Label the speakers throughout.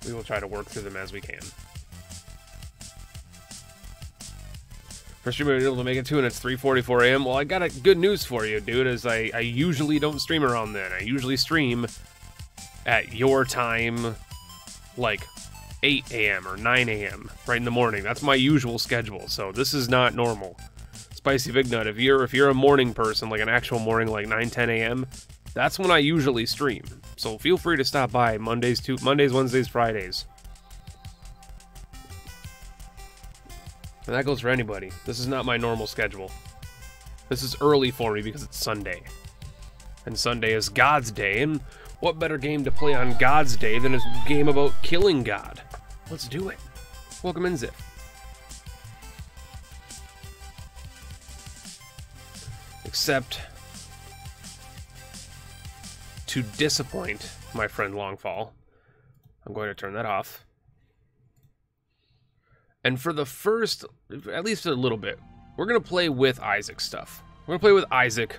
Speaker 1: we will try to work through them as we can. First stream I was able to make it to, and it's 3:44 a.m. Well, I got a good news for you, dude, as I usually don't stream around then. I usually stream at your time, like 8 a.m. or 9 a.m. right in the morning. That's my usual schedule, so this is not normal. Spicy Big Nut, if you're a morning person, like an actual morning, like 9, 10 a.m., that's when I usually stream. So feel free to stop by Mondays, Wednesdays, Fridays. And that goes for anybody. This is not my normal schedule. This is early for me because it's Sunday. And Sunday is God's Day, and what better game to play on God's Day than a game about killing God? Let's do it. Welcome in, Zip. Except to disappoint my friend Longfall, I'm going to turn that off. And for the first, at least a little bit, we're going to play with Isaac stuff. We're going to play with Isaac.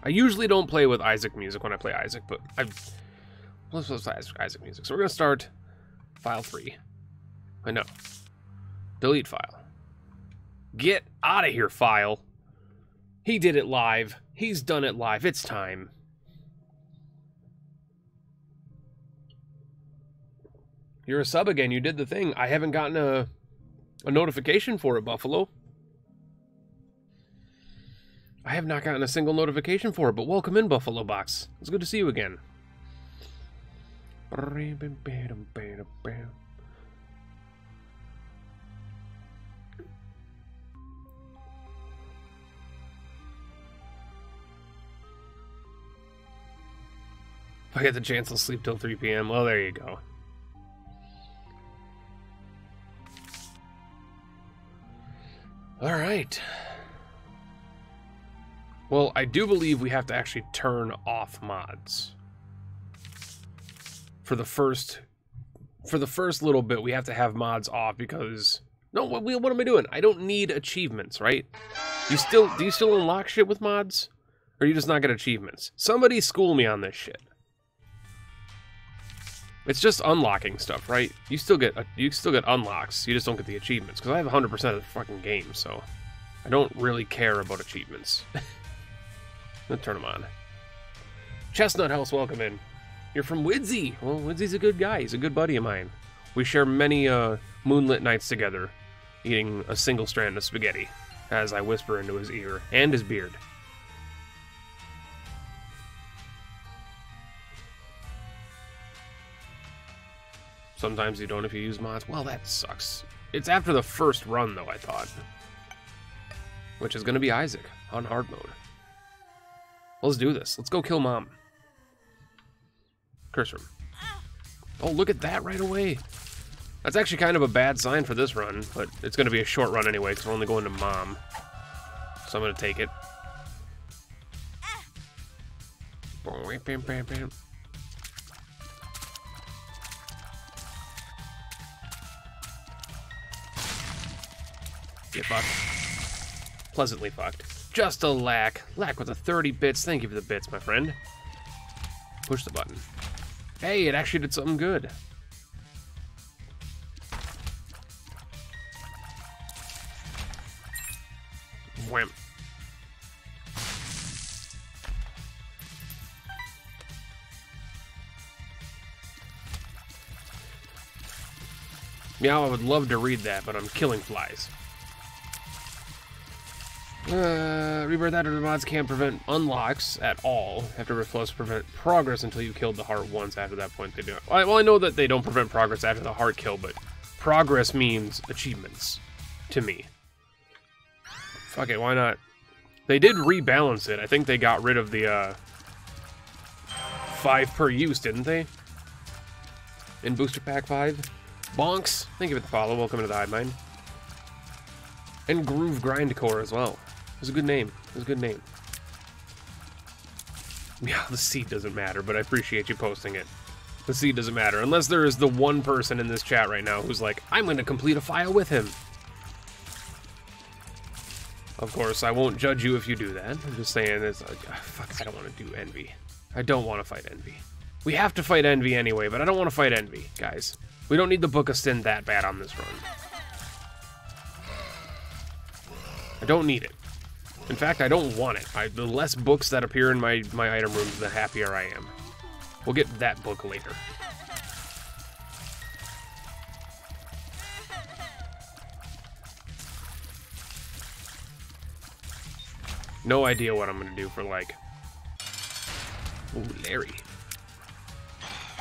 Speaker 1: I usually don't play with Isaac music when I play Isaac, but let's play Isaac music. So we're going to start file 3. I know. Delete file. Get out of here, file. He did it live. He's done it live. It's time. You're a sub again. You did the thing. I haven't gotten a notification for it, Buffalo. I have not gotten a single notification for it, but welcome in, Buffalo Box. It's good to see you again. If I get the chance, I'll sleep till 3 p.m. Well, there you go. All right. Well, I do believe we have to actually turn off mods. For the first little bit, we have to have mods off because... No, what am I doing? I don't need achievements, right? Do you still unlock shit with mods? Or do you just not get achievements? Somebody school me on this shit. It's just unlocking stuff, right? You still get unlocks. You just don't get the achievements. Because I have 100% of the fucking game, so I don't really care about achievements. Let's turn them on. Chestnut House, welcome in. You're from Widzy. Well, Widzy's a good guy. He's a good buddy of mine. We share many moonlit nights together, eating a single strand of spaghetti, as I whisper into his ear and his beard. Sometimes you don't if you use mods. Well, that sucks. It's after the first run, though, I thought. Which is going to be Isaac on hard mode. Let's do this. Let's go kill Mom. Curse room. Oh, look at that right away. That's actually kind of a bad sign for this run, but it's going to be a short run anyway, because we're only going to Mom. So I'm going to take it. Get fucked. Pleasantly fucked. Just a lack. Lack with the 30 bits. Thank you for the bits, my friend. Push the button. Hey, it actually did something good. Wham. Meow, I would love to read that, but I'm killing flies. Rebirth after the mods can't prevent unlocks at all. After Reflows prevent progress until you've killed the heart once. After that point, they do it. Well, I know that they don't prevent progress after the heart kill, but progress means achievements to me. Fuck it, why not? They did rebalance it. I think they got rid of the 5 per use, didn't they? In Booster Pack 5. Bonks, thank you for the follow. Welcome to the Hive Mind. And Groove Grindcore as well. It was a good name. It was a good name. Yeah, the seed doesn't matter, but I appreciate you posting it. The seed doesn't matter. Unless there is the one person in this chat right now who's like, I'm going to complete a file with him. Of course, I won't judge you if you do that. I'm just saying, it's like, fuck, I don't want to do Envy. I don't want to fight Envy. We have to fight Envy anyway, but I don't want to fight Envy, guys. We don't need the Book of Sin that bad on this run. I don't need it. In fact, I don't want it. The less books that appear in my item rooms, the happier I am. We'll get that book later. No idea what I'm gonna do for, like... Ooh, Larry.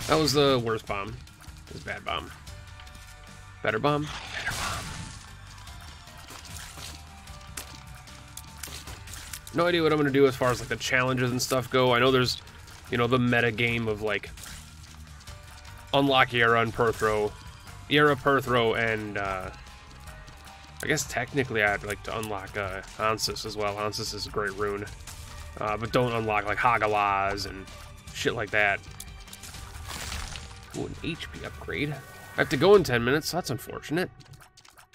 Speaker 1: That was the worst bomb. It was bad bomb. Better bomb? Better bomb. No idea what I'm gonna do as far as, like, the challenges and stuff go. I know there's, you know, the meta game of, like, unlock Yara and Perthro. Yara, Perthro, and, I guess technically I'd like to unlock Ansys as well. Ansys is a great rune. But don't unlock like Hagalaz and shit like that. Ooh, an HP upgrade. I have to go in 10 minutes, so that's unfortunate.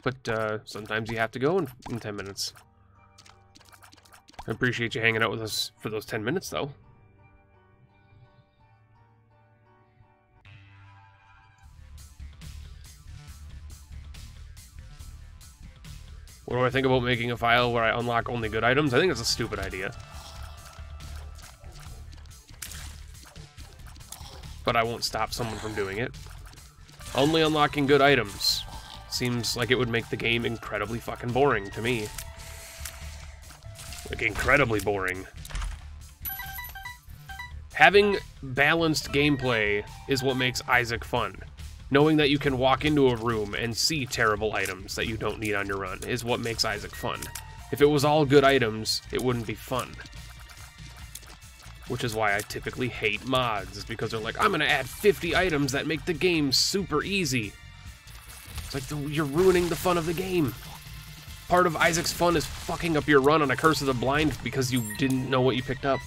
Speaker 1: But sometimes you have to go in 10 minutes. I appreciate you hanging out with us for those 10 minutes, though. What do I think about making a file where I unlock only good items? I think it's a stupid idea. But I won't stop someone from doing it. Only unlocking good items seems like it would make the game incredibly fucking boring to me. Like, incredibly boring. Having balanced gameplay is what makes Isaac fun. Knowing that you can walk into a room and see terrible items that you don't need on your run is what makes Isaac fun. If it was all good items, it wouldn't be fun. Which is why I typically hate mods, is because they're like, I'm gonna add 50 items that make the game super easy. It's like, you're ruining the fun of the game. Part of Isaac's fun is fucking up your run on a Curse of the Blind because you didn't know what you picked up.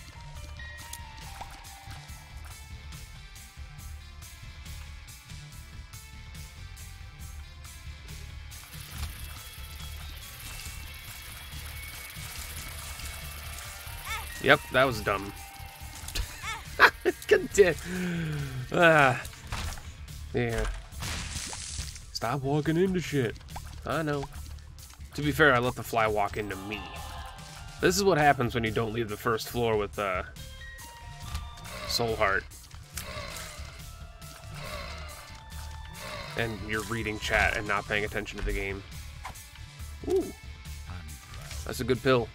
Speaker 1: Yep, that was dumb. God damn. Yeah. Stop walking into shit. I know. To be fair, I let the fly walk into me. This is what happens when you don't leave the first floor with Soul Heart. And you're reading chat and not paying attention to the game. Ooh. That's a good pill.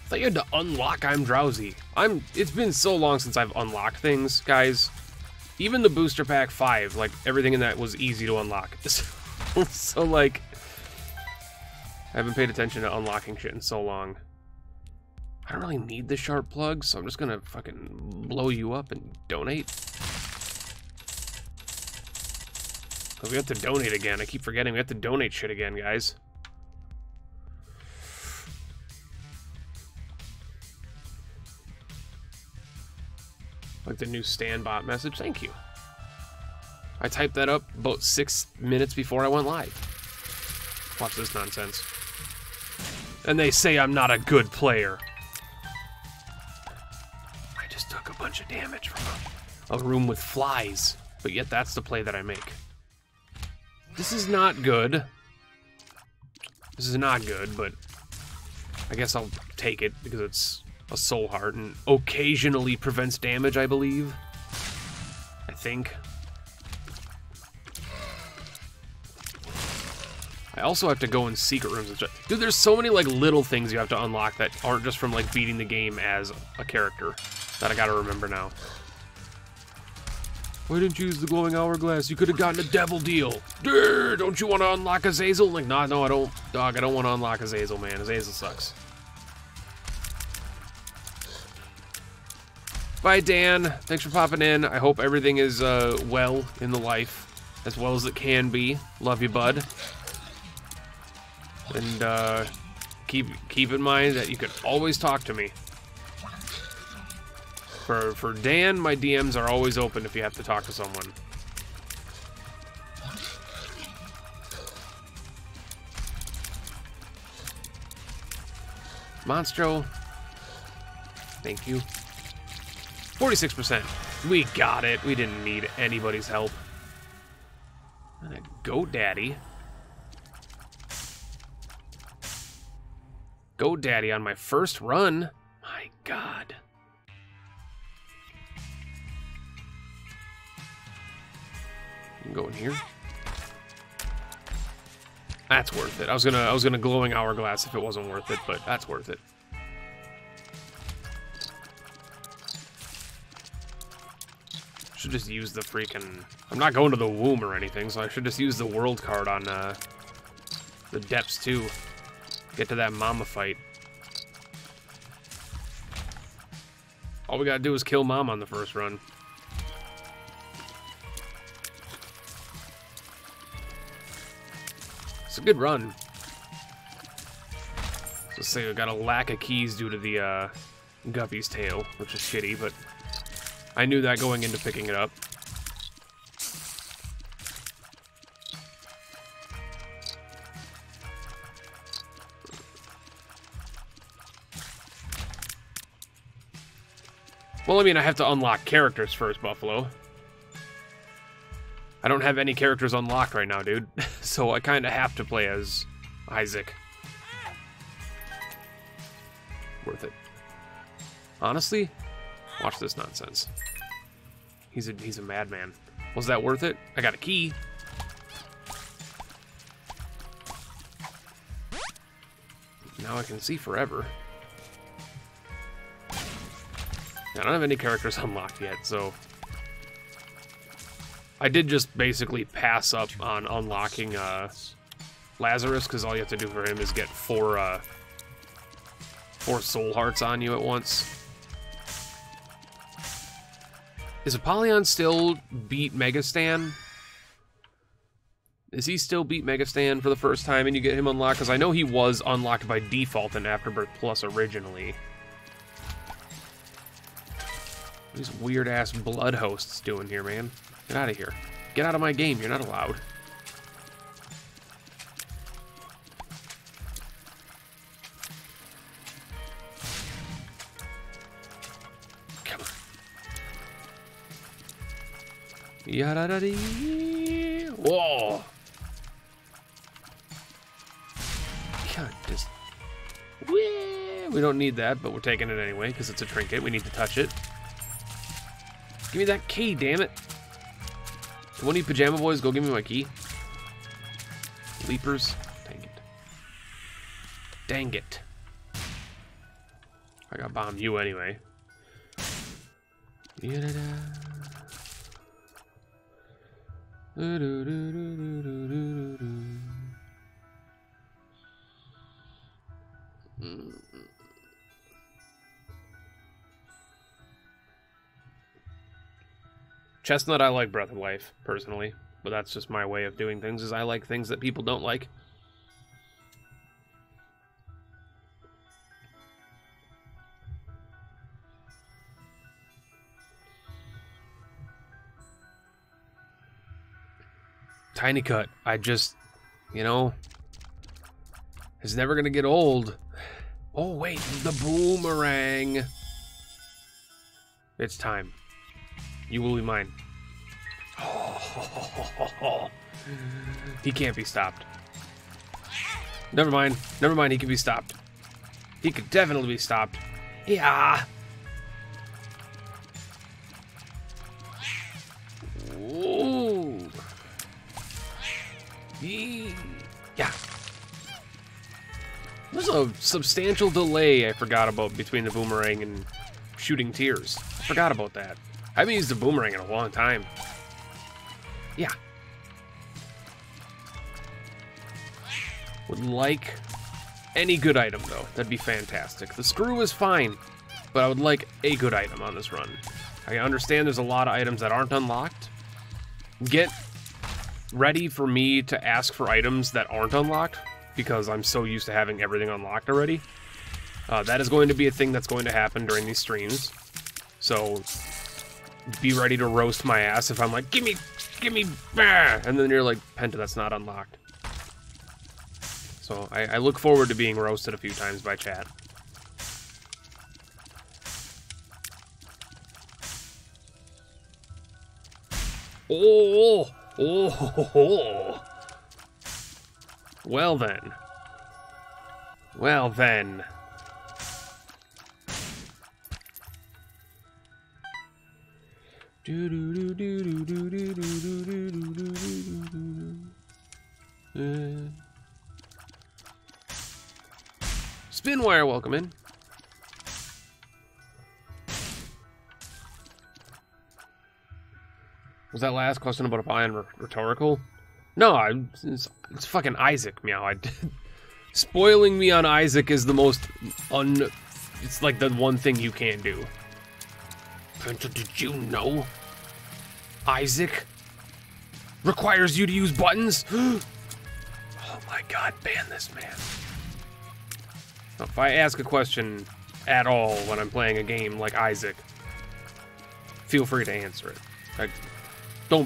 Speaker 1: I thought you had to unlock I'm Drowsy. It's been so long since I've unlocked things, guys. Even the Booster Pack 5, like, everything in that was easy to unlock. So, like, I haven't paid attention to unlocking shit in so long. I don't really need the sharp plug, so I'm just gonna fucking blow you up and donate. We have to donate again. I keep forgetting we have to donate shit again, guys. Like the new Stanbot message. Thank you. I typed that up about 6 minutes before I went live. Watch this nonsense. And they say I'm not a good player. I just took a bunch of damage from a room with flies. But yet that's the play that I make. This is not good. This is not good, but I guess I'll take it because it's a Soul Heart and occasionally prevents damage, I believe. I think. I also have to go in secret rooms and stuff. Dude, there's so many like little things you have to unlock that aren't just from like beating the game as a character that I gotta remember now. Why didn't you use the glowing hourglass? You could have gotten a devil deal. Durr, don't you want to unlock Azazel? Like, nah, no, I don't. Dog, I don't want to unlock Azazel, man. Azazel sucks. Bye, Dan. Thanks for popping in. I hope everything is well in the life, as well as it can be. Love you, bud. And keep in mind that you can always talk to me. For Dan, my DMs are always open if you have to talk to someone. Monstro. Thank you. 46%. We got it. We didn't need anybody's help. And a GoDaddy. GoDaddy on my first run. My God. You can go in here. That's worth it. I was gonna glowing hourglass if it wasn't worth it, but that's worth it. Should just use the freaking... I'm not going to the womb or anything, so I should just use the world card on the depths too. Get to that mama fight. All we gotta do is kill mom on the first run. It's a good run. Just say we got a lack of keys due to the Guppy's tail, which is shitty, but I knew that going into picking it up. Well, I mean, I have to unlock characters first, Buffalo. I don't have any characters unlocked right now, dude. So I kind of have to play as Isaac. Worth it. Honestly, watch this nonsense. He's a madman. Was that worth it? I got a key. Now I can see forever. I don't have any characters unlocked yet, so... I did just basically pass up on unlocking Lazarus, because all you have to do for him is get four soul hearts on you at once. Is Apollyon still beat Megastan? Is he still beat Megastan for the first time and you get him unlocked? Because I know he was unlocked by default in Afterbirth Plus originally. These weird-ass blood hosts doing here, man. Get out of here. Get out of my game. You're not allowed. Come on. Yada-da-dee. Whoa. God, just... We don't need that, but we're taking it anyway, because it's a trinket. We need to touch it. Give me that key, damn it. One of you pajama boys, go give me my key. Leapers. Dang it. Dang it. I gotta bomb you anyway. Chestnut, I like Breath of Life, personally. But that's just my way of doing things, is I like things that people don't like. Tiny Cut, I just, you know, it's never gonna get old. Oh wait, the boomerang. It's time. You will be mine. He can't be stopped. Never mind. Never mind, he can be stopped. He could definitely be stopped. Yeah. Ooh. Yeah. There's a substantial delay I forgot about between the boomerang and shooting tears. I forgot about that. I haven't used the boomerang in a long time. Yeah. Would like any good item, though. That'd be fantastic. The screw is fine, but I would like a good item on this run. I understand there's a lot of items that aren't unlocked. Get ready for me to ask for items that aren't unlocked, because I'm so used to having everything unlocked already. That is going to be a thing that's going to happen during these streams. So... be ready to roast my ass if I'm like, gimme, and then you're like, Penta, that's not unlocked. So I look forward to being roasted a few times by chat. Oh, Oh, ho, ho. Well then. Well then. Spinwire, welcome in. Was that last question about a buy-in rhetorical? No, it's fucking Isaac, meow. Spoiling me on Isaac is the most it's like the one thing you can't do. Penta, did you know Isaac requires you to use buttons? Oh my god, ban this man. If I ask a question at all when I'm playing a game like Isaac, feel free to answer it.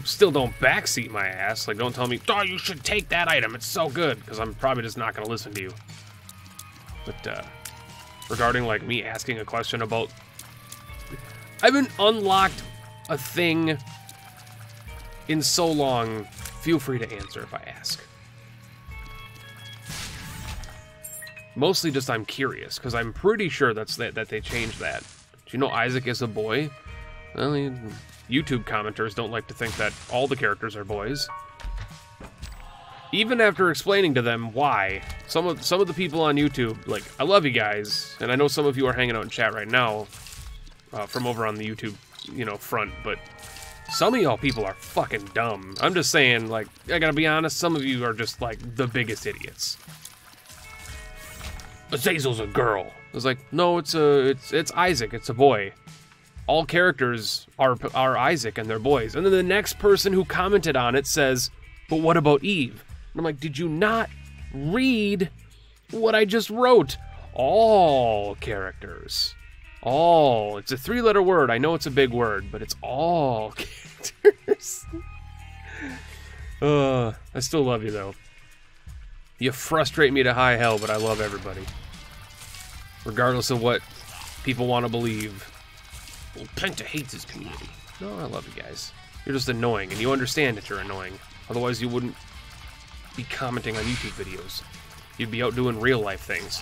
Speaker 1: Still don't backseat my ass. Like, don't tell me, oh, you should take that item, it's so good, because I'm probably just not going to listen to you. But, regarding, like, me asking a question about... I haven't unlocked a thing in so long. Feel free to answer if I ask. Mostly just I'm curious, because I'm pretty sure that they changed that. Do you know Isaac is a boy? Well, YouTube commenters don't like to think that all the characters are boys. Even after explaining to them why, some of the people on YouTube, like, I love you guys, and I know some of you are hanging out in chat right now, from over on the YouTube, you know, front, but some of y'all people are fucking dumb. I'm just saying, like, I gotta be honest, some of you are just, like, the biggest idiots. Azazel's a girl. I was like, no, it's Isaac, it's a boy. All characters are Isaac and they're boys. And then the next person who commented on it says, but what about Eve? And I'm like, did you not read what I just wrote? All characters. All. It's a 3-letter word. I know it's a big word, but it's all characters. I still love you, though. You frustrate me to high hell, but I love everybody. Regardless of what people want to believe. Well, Penta hates his community. No, I love you guys. You're just annoying, and you understand that you're annoying. Otherwise, you wouldn't be commenting on YouTube videos. You'd be out doing real-life things.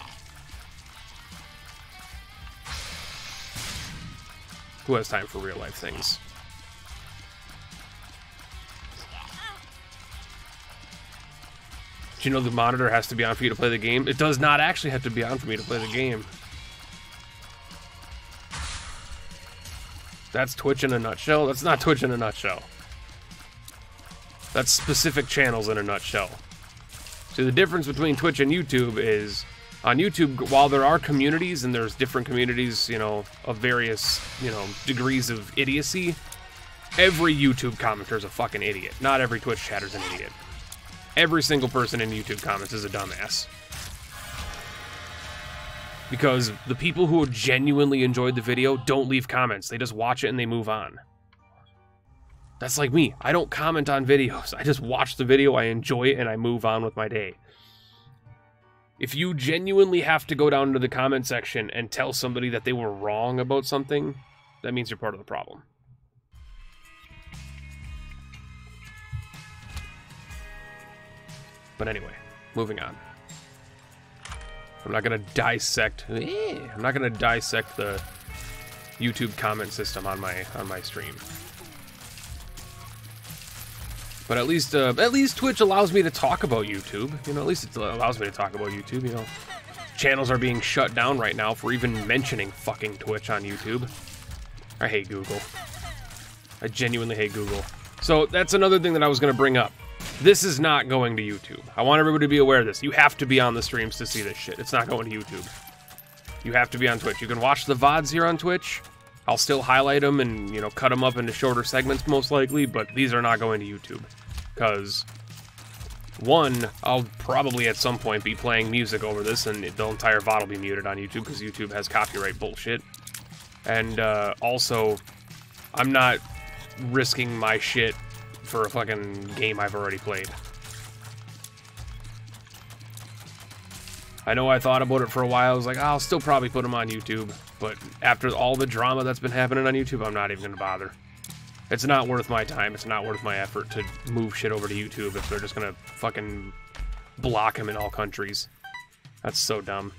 Speaker 1: Who has time for real-life things? Do you know the monitor has to be on for you to play the game? It does not actually have to be on for me to play the game. That's Twitch in a nutshell? That's not Twitch in a nutshell. That's specific channels in a nutshell. So the difference between Twitch and YouTube is, on YouTube, while there are communities, and there's different communities, you know, of various, you know, degrees of idiocy, every YouTube commenter is a fucking idiot. Not every Twitch chatter's an idiot. Every single person in YouTube comments is a dumbass. Because the people who genuinely enjoyed the video don't leave comments. They just watch it and they move on. That's like me. I don't comment on videos. I just watch the video, I enjoy it, and I move on with my day. If you genuinely have to go down to the comment section and tell somebody that they were wrong about something, that means you're part of the problem. But anyway, moving on. I'm not gonna dissect. I'm not gonna dissect the YouTube comment system on my stream. But at least Twitch allows me to talk about YouTube. You know, at least it allows me to talk about YouTube. You know, channels are being shut down right now for even mentioning fucking Twitch on YouTube. I hate Google. I genuinely hate Google. So that's another thing that I was gonna bring up. This is not going to YouTube. I want everybody to be aware of this. You have to be on the streams to see this shit. It's not going to YouTube. You have to be on Twitch. You can watch the VODs here on Twitch. I'll still highlight them and, you know, cut them up into shorter segments most likely, but these are not going to YouTube. Because, one, I'll probably at some point be playing music over this and the entire VOD will be muted on YouTube because YouTube has copyright bullshit. And also, I'm not risking my shit for a fucking game I've already played. I know I thought about it for a while. I was like, I'll still probably put them on YouTube. But after all the drama that's been happening on YouTube, I'm not even going to bother. It's not worth my time. It's not worth my effort to move shit over to YouTube if they're just gonna fucking block him in all countries. That's so dumb.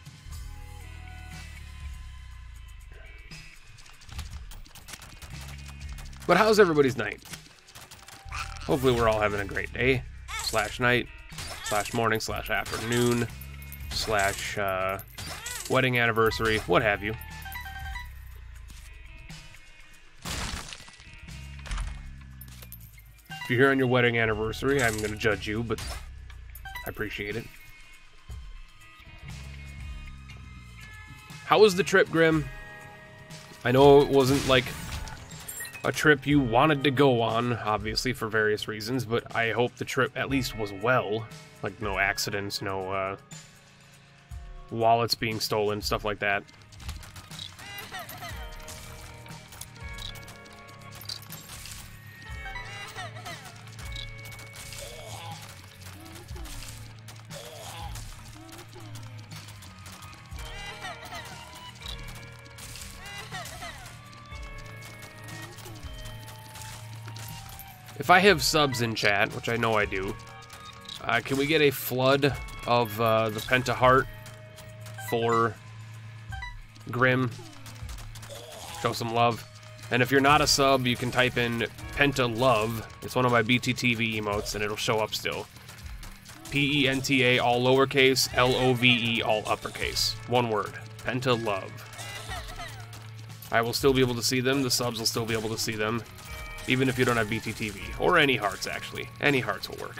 Speaker 1: But how's everybody's night? Hopefully we're all having a great day, slash night, slash morning, slash afternoon, slash wedding anniversary, what have you. If you're here on your wedding anniversary, I'm going to judge you, but I appreciate it. How was the trip, Grim? I know it wasn't like a trip you wanted to go on, obviously, for various reasons, but I hope the trip at least was well. Like, no accidents, no wallets being stolen, stuff like that. If I have subs in chat, which I know I do, can we get a flood of the Penta Heart for Grim? Show some love. And if you're not a sub, you can type in Penta Love. It's one of my BTTV emotes, and it'll show up still. P-E-N-T-A, all lowercase, L-O-V-E, all uppercase. One word. Penta Love. I will still be able to see them. The subs will still be able to see them. Even if you don't have BTTV. Or any hearts, actually. Any hearts will work.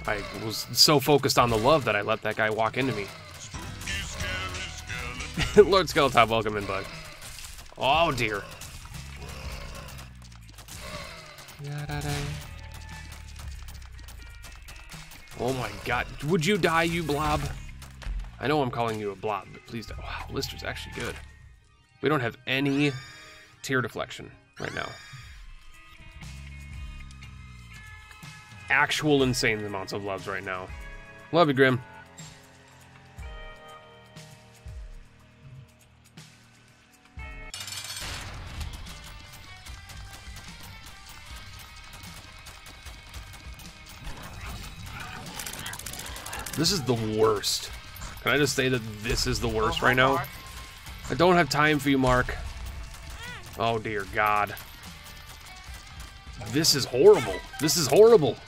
Speaker 1: I was so focused on the love that I let that guy walk into me. Lord Skeleton, welcome in, bud. Oh, dear. Oh my god. Would you die, you blob? I know I'm calling you a blob, but please don't. Wow, Lister's actually good. We don't have any tear deflection right now. Actual insane amounts of loves right now. Love you, Grim. This is the worst. Can I just say that this is the worst right now? I don't have time for you, Mark. Oh, dear God. This is horrible. This is horrible.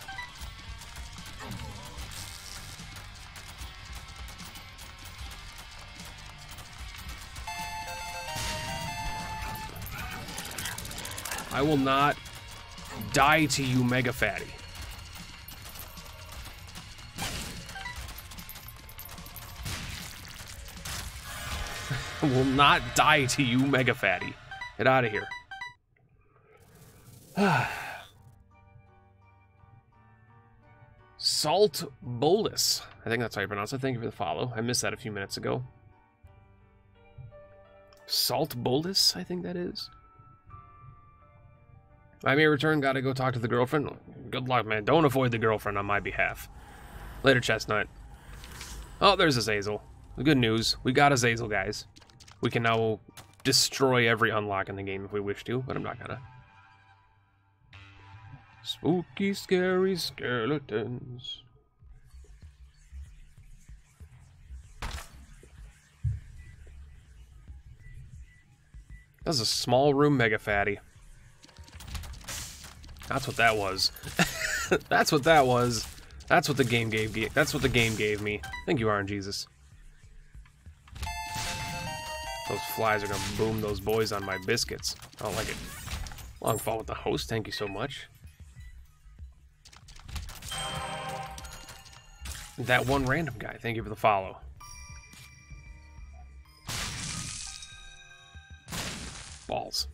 Speaker 1: I will not die to you, Mega Fatty. I will not die to you, Mega Fatty. Get out of here. Salt Bolus. I think that's how you pronounce it. Thank you for the follow. I missed that a few minutes ago. Salt Bolus, I think that is. I may return. Gotta go talk to the girlfriend. Good luck, man. Don't avoid the girlfriend on my behalf. Later, Chestnut. Oh, there's Azazel. Good news. We got Azazel, guys. We can now destroy every unlock in the game if we wish to, but I'm not gonna. Spooky, scary skeletons. That's a small room Mega Fatty. That's what that was. That's what that was. That's what the game gave me. That's what the game gave me. Thank you, Iron Jesus. Those flies are gonna boom those boys on my biscuits. I don't like it. Long fall with the host. Thank you so much. That one random guy. Thank you for the follow. Balls.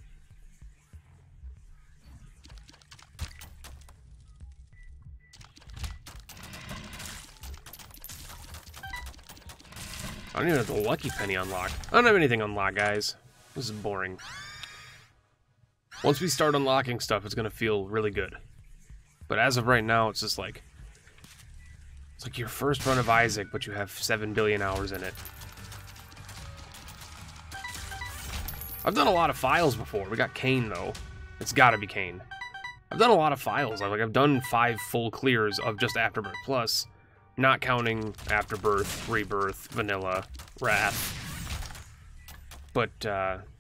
Speaker 1: I don't even have the Lucky Penny unlocked. I don't have anything unlocked, guys. This is boring. Once we start unlocking stuff, it's gonna feel really good. But as of right now, it's just like... It's like your first run of Isaac, but you have 7 billion hours in it. I've done a lot of files before. We got Cain, though. It's gotta be Cain. I've done a lot of files. I've done 5 full clears of just Afterbirth Plus, not counting Afterbirth, Rebirth, Vanilla, Wrath. But, ooh,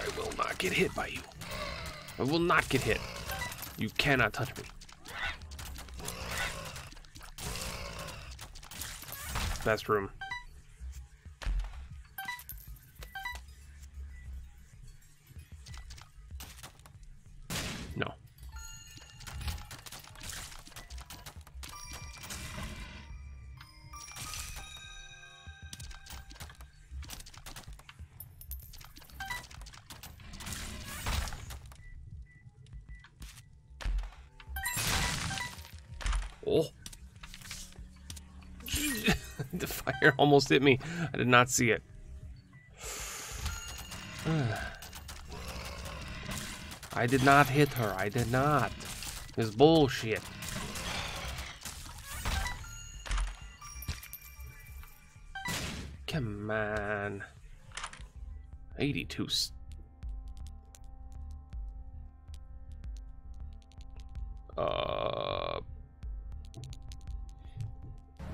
Speaker 1: I will not get hit by you. I will not get hit. You cannot touch me. Best room. No. Oh. The fire almost hit me. I did not see it. I did not hit her. I did not. This bullshit. Come on. 82.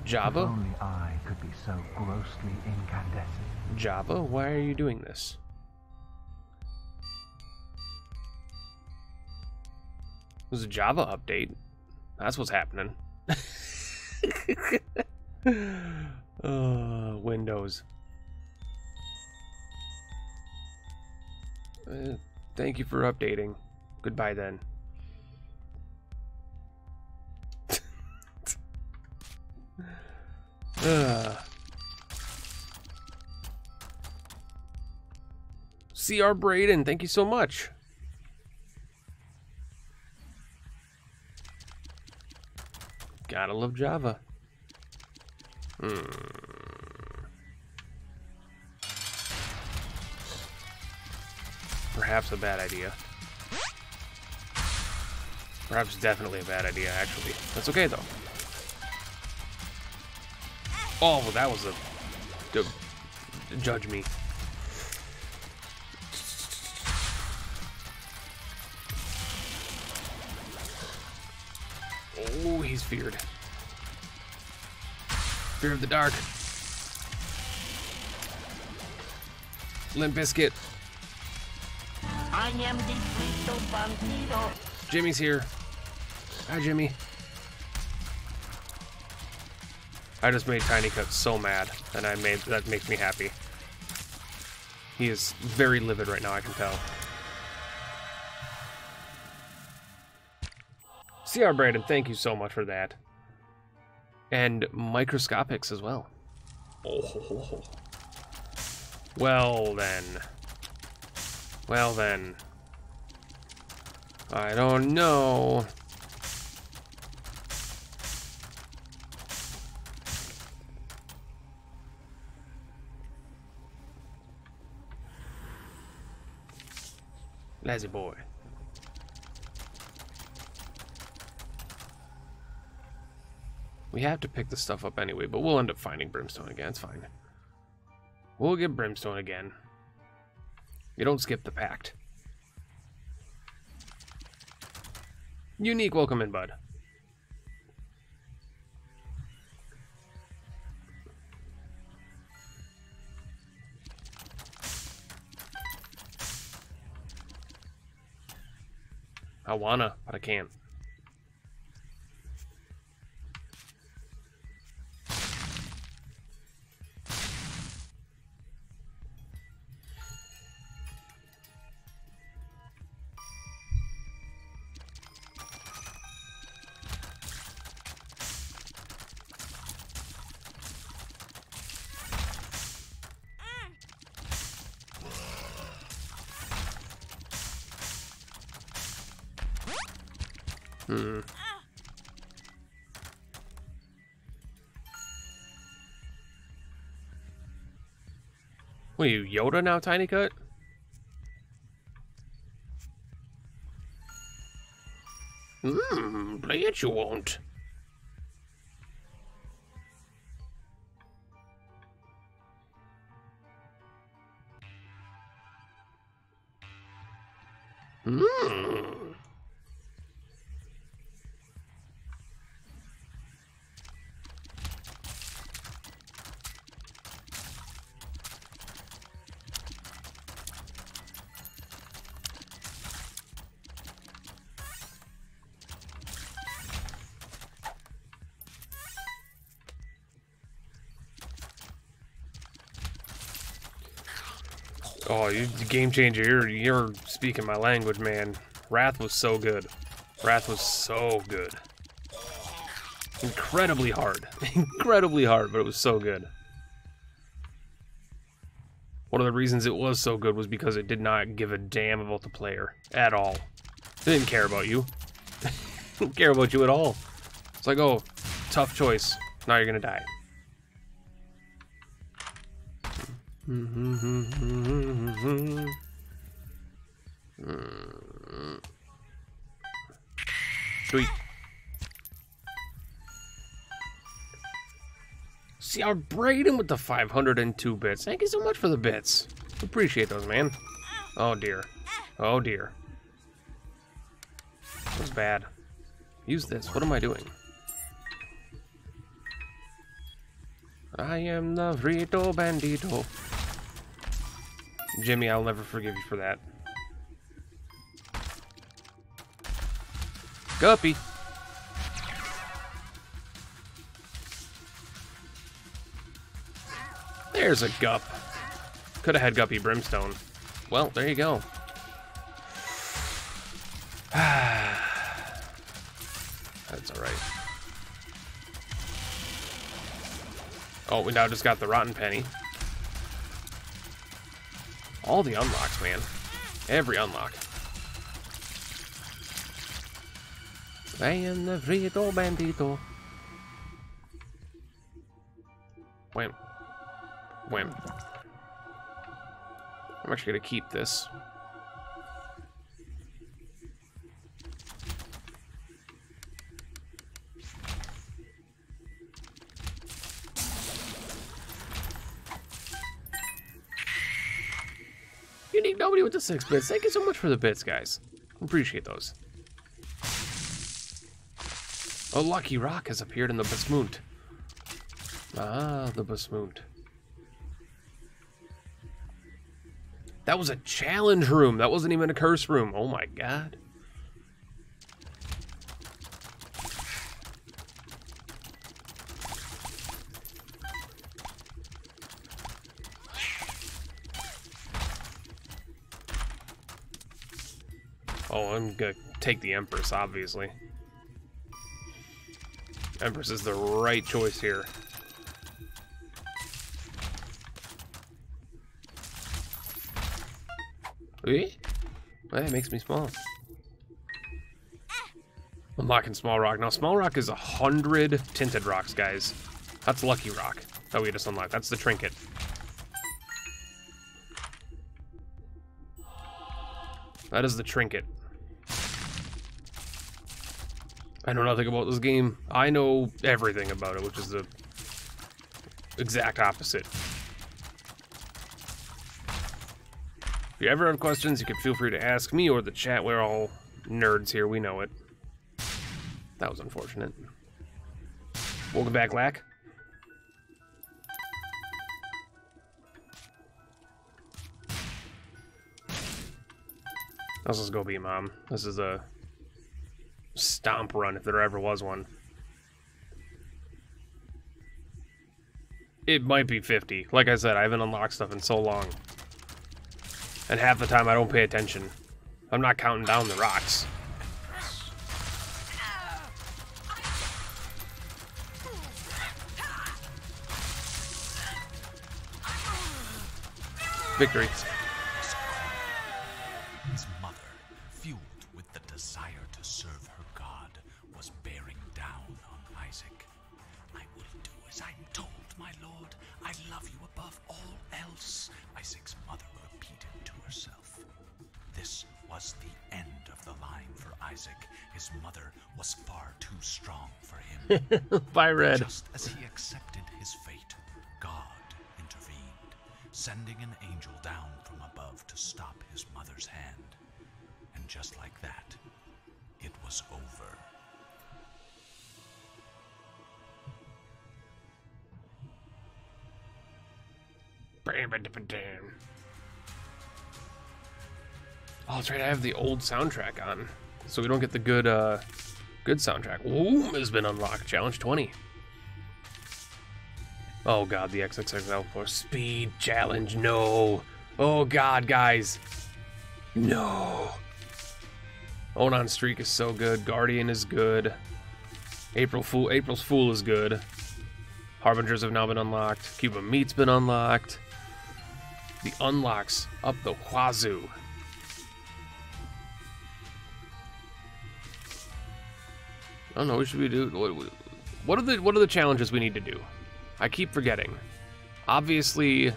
Speaker 1: Java?
Speaker 2: If only I could be so grossly incandescent.
Speaker 1: Java, why are you doing this? There's a Java update. That's what's happening. Windows. Thank you for updating. Goodbye then. CR Braden, thank you so much. Gotta love Java. Perhaps a bad idea. Perhaps definitely a bad idea, actually. That's okay, though. Oh, well, that was a... Judge me. Oh, he's feared. Fear of the dark. Limp Bizkit.
Speaker 3: I am the Cristo Bandido.
Speaker 1: Jimmy's here. Hi, Jimmy. I just made Tiny Cut so mad, and that makes me happy. He is very livid right now, I can tell. CR Brandon, thank you so much for that. And Microscopics as well. Oh. Well then. Well then. I don't know. Lazy boy. We have to pick this stuff up anyway, but we'll end up finding Brimstone again. It's fine. We'll get Brimstone again. You don't skip the pact. Unique, welcome in, bud. I wanna, but I can't. What are you, Yoda now, Tiny Cut? bet you won't. Hmm. Oh, you game changer! You're speaking my language, man. Wrath was so good. Wrath was so good. Incredibly hard, incredibly hard, but it was so good. One of the reasons it was so good was because it did not give a damn about the player at all. It didn't care about you. Didn't care about you at all. It's like, oh, tough choice. Now you're gonna die. Sweet. See, I'm Braden with the 502 bits. Thank you so much for the bits. Appreciate those, man. Oh dear. Oh dear. That was bad. Use this. What am I doing? I am the Frito Bandito. Jimmy, I'll never forgive you for that. Guppy. There's a Gup. Could have had Guppy Brimstone. Well, there you go. That's alright. Oh, we now just got the Rotten Penny. All the unlocks, man. Every unlock. I am the Frito Bandito. Wham. Wham. I'm actually gonna keep this. Unique nobody with the 6 bits. Thank you so much for the bits, guys. Appreciate those. Oh, Lucky Rock has appeared in the Basmoont. Ah, the Basmoont. That was a challenge room. That wasn't even a curse room. Oh my god. Oh, I'm gonna take the Empress, obviously. Empress is the right choice here. Eh? Well, that makes me small. Unlocking Small Rock. Now, Small Rock is 100 Tinted Rocks, guys. That's Lucky Rock that we just unlocked. That's the trinket. That is the trinket. I know nothing about this game. I know everything about it, which is the exact opposite. If you ever have questions, you can feel free to ask me or the chat. We're all nerds here. We know it. That was unfortunate. Welcome back, Lack. Let's just go be Mom. This is a stomp run if there ever was one. It might be 50. Like I said, I haven't unlocked stuff in so long. And half the time I don't pay attention. I'm not counting down the rocks. Victory.
Speaker 4: His mother, fueled with the desire to serve her God, was bearing down on Isaac. I will do as I'm told, my lord. I love you above all else, Isaac's mother repeated to herself. This was the end of the line for Isaac, his mother was far too strong for him.
Speaker 1: Bye, Red.
Speaker 4: Just as he accepted his fate, God intervened, sending an angel down from above to stop his mother's hand. And just like that, it was over.
Speaker 1: Oh, that's right. I have the old soundtrack on, so we don't get the good soundtrack. Ooh, has been unlocked. Challenge 20. Oh god, the XXXL for speed challenge. No. Oh god, guys. No. Onan Streak is so good. Guardian is good. April's Fool is good. Harbingers have now been unlocked. Cuban Meat's been unlocked. The unlocks up the wazoo. I don't know. What should we do? What are the challenges we need to do? I keep forgetting. Obviously,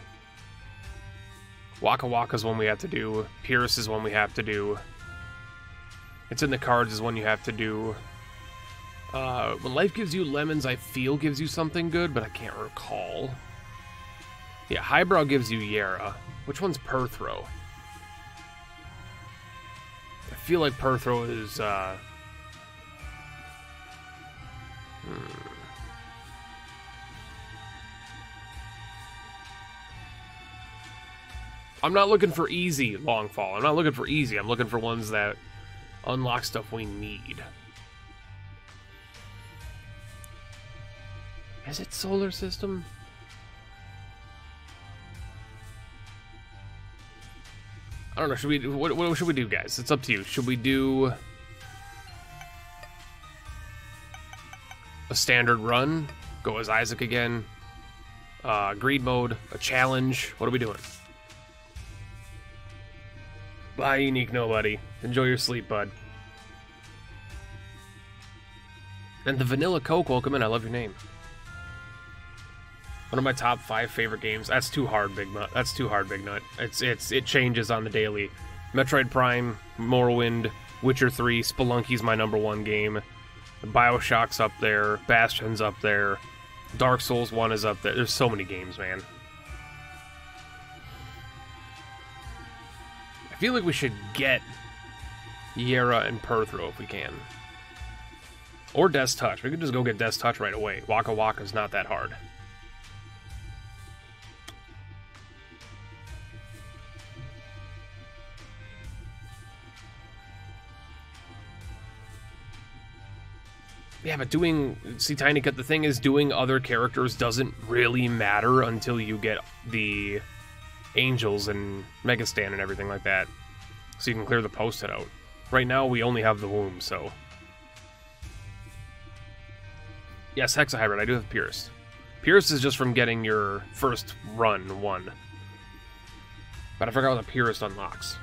Speaker 1: Waka Waka is one we have to do. Pierce is one we have to do. It's in the cards is one you have to do. When Life Gives You Lemons, I feel gives you something good, but I can't recall. Yeah, Highbrow gives you Yara. Which one's Perthrow? I feel like Perthrow is, I'm not looking for easy Longfall. I'm not looking for easy. I'm looking for ones that unlock stuff we need. Is it Solar System? I don't know. Should we? What should we do, guys? It's up to you. Should we do a standard run? Go as Isaac again? Greed mode? A challenge? What are we doing? Bye, Unique Nobody. Enjoy your sleep, bud. And the Vanilla Coke, welcome in. I love your name. One of my top 5 favorite games. That's too hard, Big Nut. That's too hard, Big Nut. It changes on the daily. Metroid Prime, Morrowind, Witcher 3, Spelunky's my #1 game. BioShock's up there. Bastion's up there. Dark Souls 1 is up there. There's so many games, man. I feel like we should get Yara and Perthrow if we can. Or Death's Touch. We could just go get Death's Touch right away. Waka Waka's not that hard. Yeah, but see, Tiny Cut, the thing is, doing other characters doesn't really matter until you get the Angels and Megastan and everything like that. So you can clear the post-it out. Right now, we only have the Womb, so... Yes, Hexahybrid, I do have Pierce. Pierce is just from getting your first run one. But I forgot what the Pierce unlocks.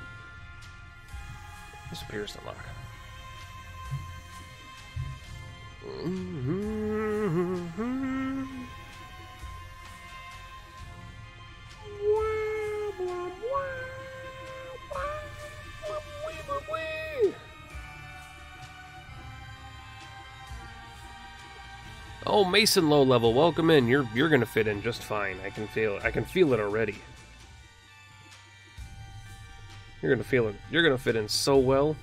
Speaker 1: What's the Pierce unlock? Oh, Mason low level, welcome in. You're gonna fit in just fine. I can feel it. I can feel it already. You're gonna feel it. You're gonna fit in so well.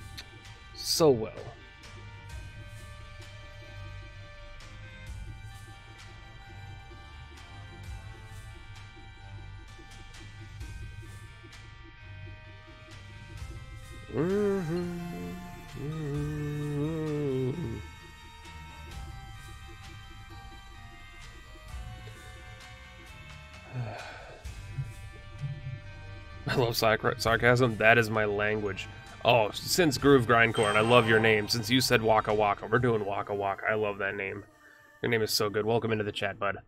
Speaker 1: So well. I love sarcasm. That is my language. Oh, since Groove Grindcore, and I love your name. Since you said Waka Waka, we're doing Waka Waka. I love that name. Your name is so good. Welcome into the chat, bud.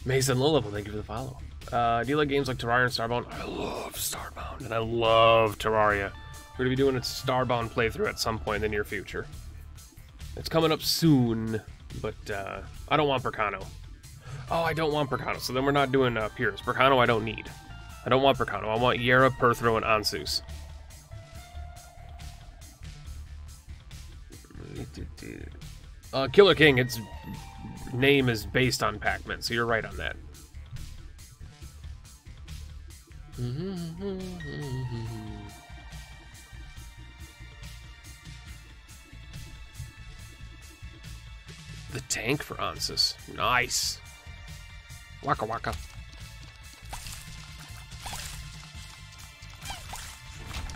Speaker 1: Mason Low Level, thank you for the follow. Do you like games like Terraria and Starbound? I love Starbound, and I love Terraria. We're going to be doing a Starbound playthrough at some point in the near future. It's coming up soon, but I don't want Percano. Oh, I don't want Percano, so then we're not doing Pierce. Percano I don't need. I don't want Percano. I want Yara, Perthrow, and Ansus. Killer King, its name is based on Pac-Man, so you're right on that. The tank for Ansys. Nice. Waka waka.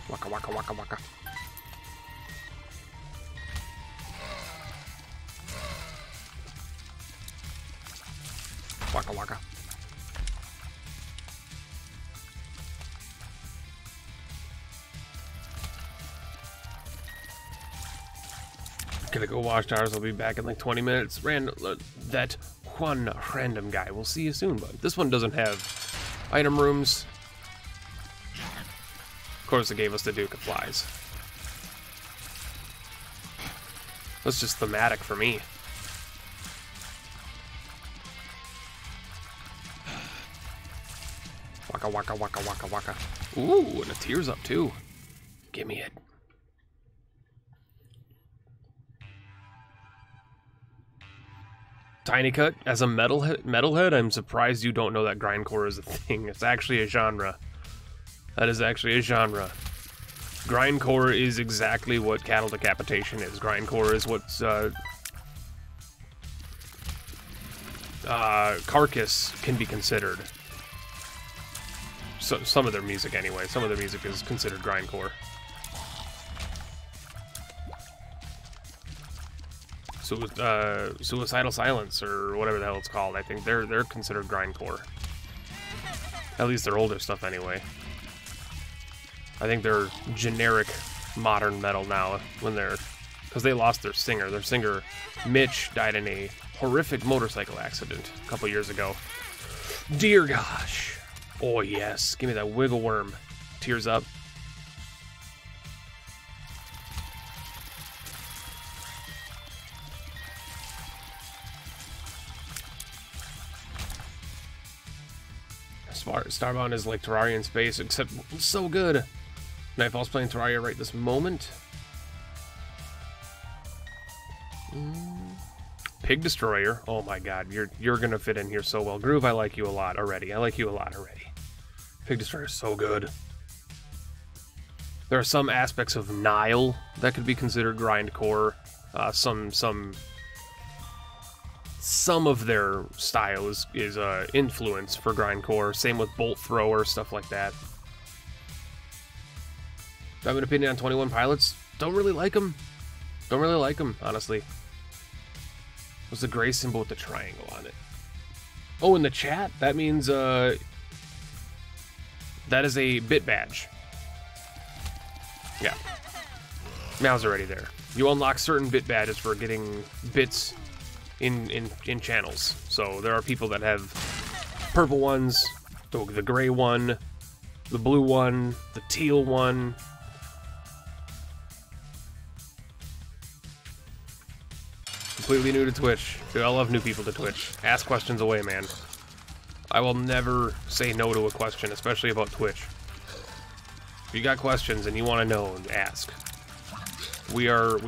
Speaker 1: Waka waka waka waka. Waka waka. Gonna go wash towers. I'll be back in like 20 minutes. That one random guy. We'll see you soon, bud. This one doesn't have item rooms. Of course, it gave us the Duke of Flies. That's just thematic for me. Waka waka waka waka waka. Ooh, and a tears up too. Give me it. Tiny Cut, as a metalhead, I'm surprised you don't know that grindcore is a thing. It's actually a genre. That is actually a genre. Grindcore is exactly what cattle decapitation is. Grindcore is what Carcass can be considered. So, some of their music anyway. Some of their music is considered grindcore. Suicidal Silence, or whatever the hell it's called. I think they're considered grindcore. At least their older stuff anyway. I think they're generic modern metal now because they lost their singer. Their singer Mitch died in a horrific motorcycle accident a couple years ago. Dear gosh. Oh yes, give me that wiggle worm. Tears up. Starbound is like Terraria in space, except so good. Nightfall's playing Terraria right this moment. Pig Destroyer. Oh my god, you're gonna fit in here so well. Groove, I like you a lot already. Pig Destroyer is so good. There are some aspects of Nile that could be considered grindcore. Some of their style is influence for grindcore. Same with Bolt Thrower, stuff like that. Do I have an opinion on 21 Pilots? Don't really like them. Honestly. What's the gray symbol with the triangle on it? Oh, in the chat? That means, that is a bit badge. Yeah. Meow's already there. You unlock certain bit badges for getting bits in channels. So there are people that have purple ones, the gray one, the blue one, the teal one. Completely new to Twitch. Dude, I love new people to Twitch. Ask questions away, man. I will never say no to a question, especially about Twitch. If you got questions and you want to know, ask. We are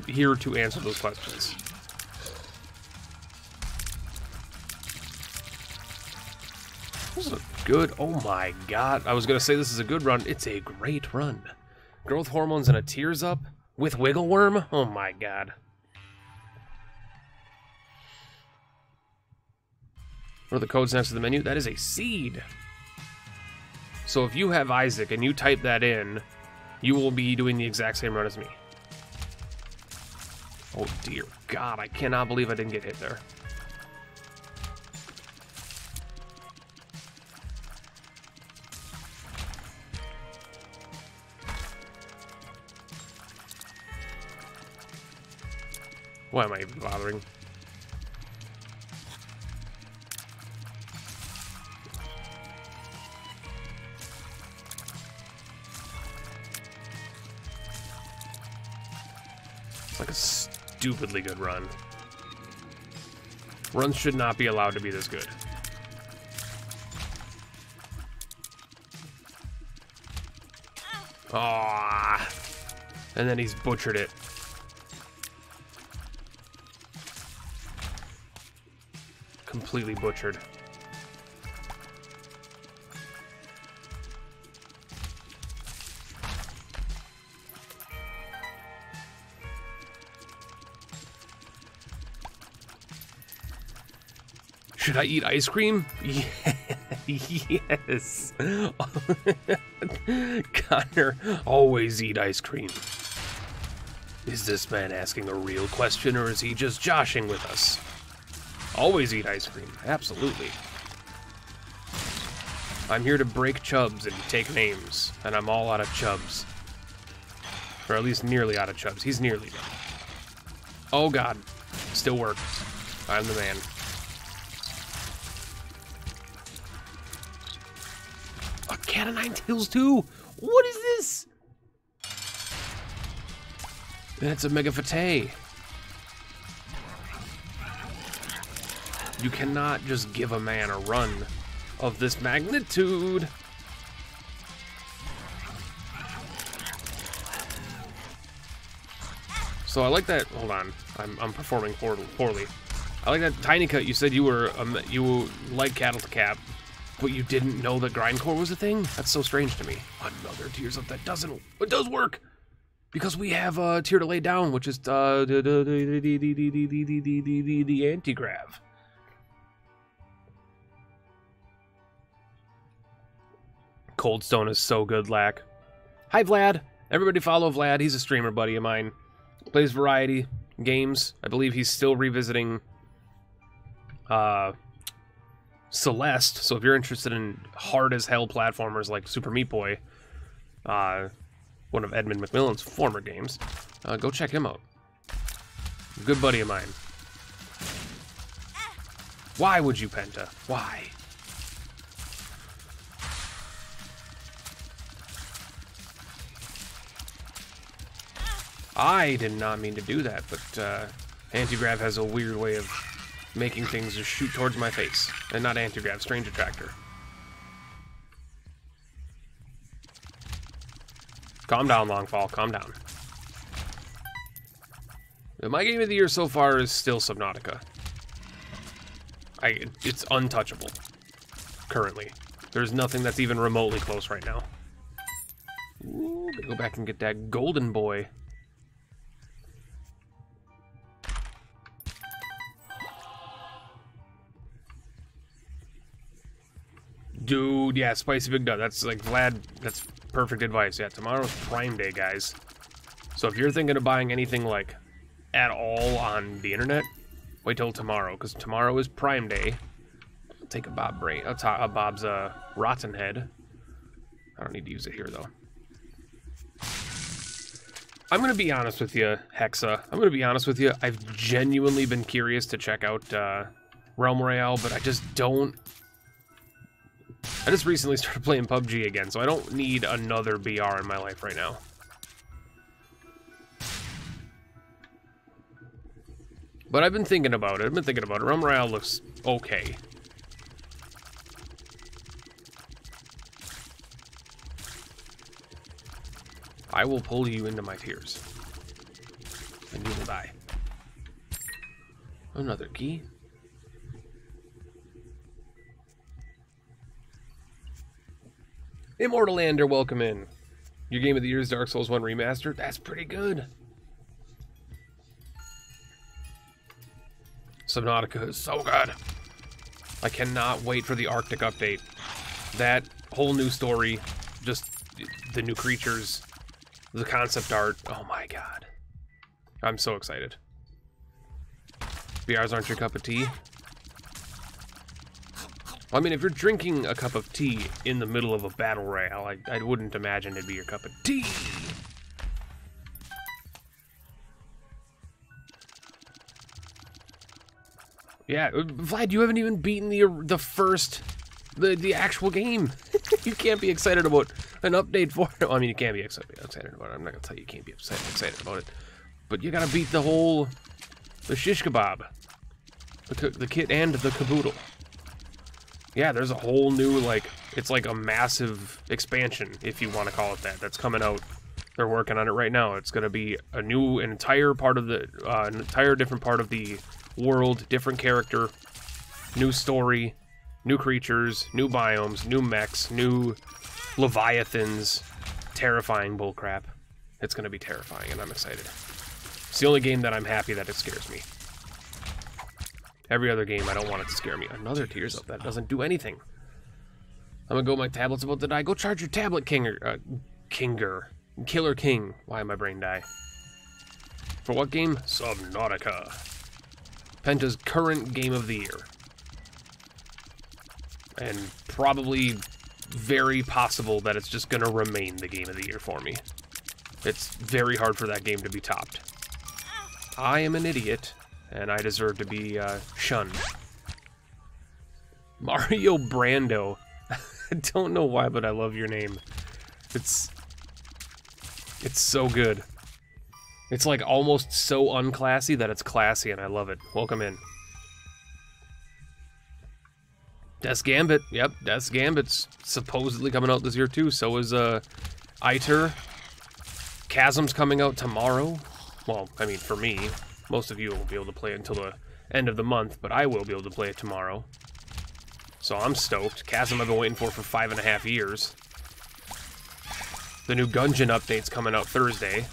Speaker 1: here to answer those questions. This is a good, oh my god. I was going to say this is a good run. It's a great run. Growth hormones and a tears up with wiggle worm? Oh my god. What are the codes next to the menu? That is a seed. So if you have Isaac and you type that in, you will be doing the exact same run as me. Oh dear god, I cannot believe I didn't get hit there. Why am I even bothering? It's like a stupidly good run. Runs should not be allowed to be this good. Ah, and then he's butchered it. completely butchered. Should I eat ice cream? Yes. Connor, always eat ice cream. Is this man asking a real question, or is he just joshing with us? Always eat ice cream, absolutely. I'm here to break chubs and take names, and I'm all out of chubs. Or at least nearly out of chubs. He's nearly done. Oh god, still works. I'm the man. A Cat of Nine Tails too? What is this? That's a Mega Fatay. You cannot just give a man a run of this magnitude. So I like that. Hold on, I'm performing poorly. I like that Tiny Cut. You said you were you like Cattle to Cap, but you didn't know that grindcore was a thing. That's so strange to me. Another Tears Up that doesn't. It does work because we have a Tear to Lay Down, which is the anti-grav. Cold Stone is so good, Lack. Hi, Vlad. Everybody follow Vlad. He's a streamer buddy of mine. Plays variety games. I believe he's still revisiting Celeste. So if you're interested in hard-as-hell platformers like Super Meat Boy, one of Edmund McMillan's former games, go check him out. Good buddy of mine. Why would you, Penta? Why? I did not mean to do that, but Anti-Grav has a weird way of making things just shoot towards my face. And not Anti-Grav, Strange Attractor. Calm down, Longfall, calm down. My game of the year so far is still Subnautica. It's untouchable, currently. There's nothing that's even remotely close right now. Ooh, gotta go back and get that golden boy. Dude, yeah, Spicy Big Nut. That's like Vlad, that's perfect advice. Yeah, tomorrow's Prime Day, guys. So if you're thinking of buying anything like at all on the internet, wait till tomorrow, because tomorrow is Prime Day. I'll take a Bob brain. I'll take a Bob's Rotten Head. I don't need to use it here though. I'm gonna be honest with you, Hexa. I'm gonna be honest with you. I've genuinely been curious to check out Realm Royale, but I just don't. I just recently started playing PUBG again, so I don't need another BR in my life right now. But I've been thinking about it. Realm Royale looks okay. I will pull you into my tears. And you will die. Another key. Immortalander, welcome in. Your game of the year is Dark Souls 1 Remastered. That's pretty good. Subnautica is so good. I cannot wait for the Arctic update. That whole new story, just the new creatures, the concept art. Oh my god. I'm so excited. BRs aren't your cup of tea? I mean, if you're drinking a cup of tea in the middle of a battle royale, I wouldn't imagine it'd be your cup of tea. Yeah, Vlad, you haven't even beaten the actual game. You can't be excited about an update for it. Well, I mean, you can't be excited about it. I'm not gonna tell you can't be excited about it. But you gotta beat the shish kebab, the kit and the caboodle. Yeah, there's a whole new, like, it's like a massive expansion, if you want to call it that, that's coming out. They're working on it right now. It's going to be an entire part of the, an entire different part of the world, different character. New story, new creatures, new biomes, new mechs, new leviathans. Terrifying bullcrap. It's going to be terrifying, and I'm excited. It's the only game that I'm happy that it scares me. Every other game, I don't want it to scare me. Another Tears Up. That doesn't do anything. I'm going to go, my tablet's about to die. Go charge your tablet, Kinger. Killer King. Why my brain die? For what game? Subnautica. Penta's current game of the year. And probably very possible that it's just going to remain the game of the year for me. It's very hard for that game to be topped. I am an idiot, and I deserve to be shunned. Mario Brando. I don't know why, but I love your name. It's so good. It's like almost so unclassy that it's classy, and I love it. Welcome in. Death's Gambit. Yep, Death's Gambit's supposedly coming out this year too. So is Iter. Chasm's coming out tomorrow. Well, I mean, for me. Most of you won't be able to play it until the end of the month, but I will be able to play it tomorrow. So I'm stoked. Chasm I've been waiting for 5.5 years. The new Gungeon update's coming out Thursday.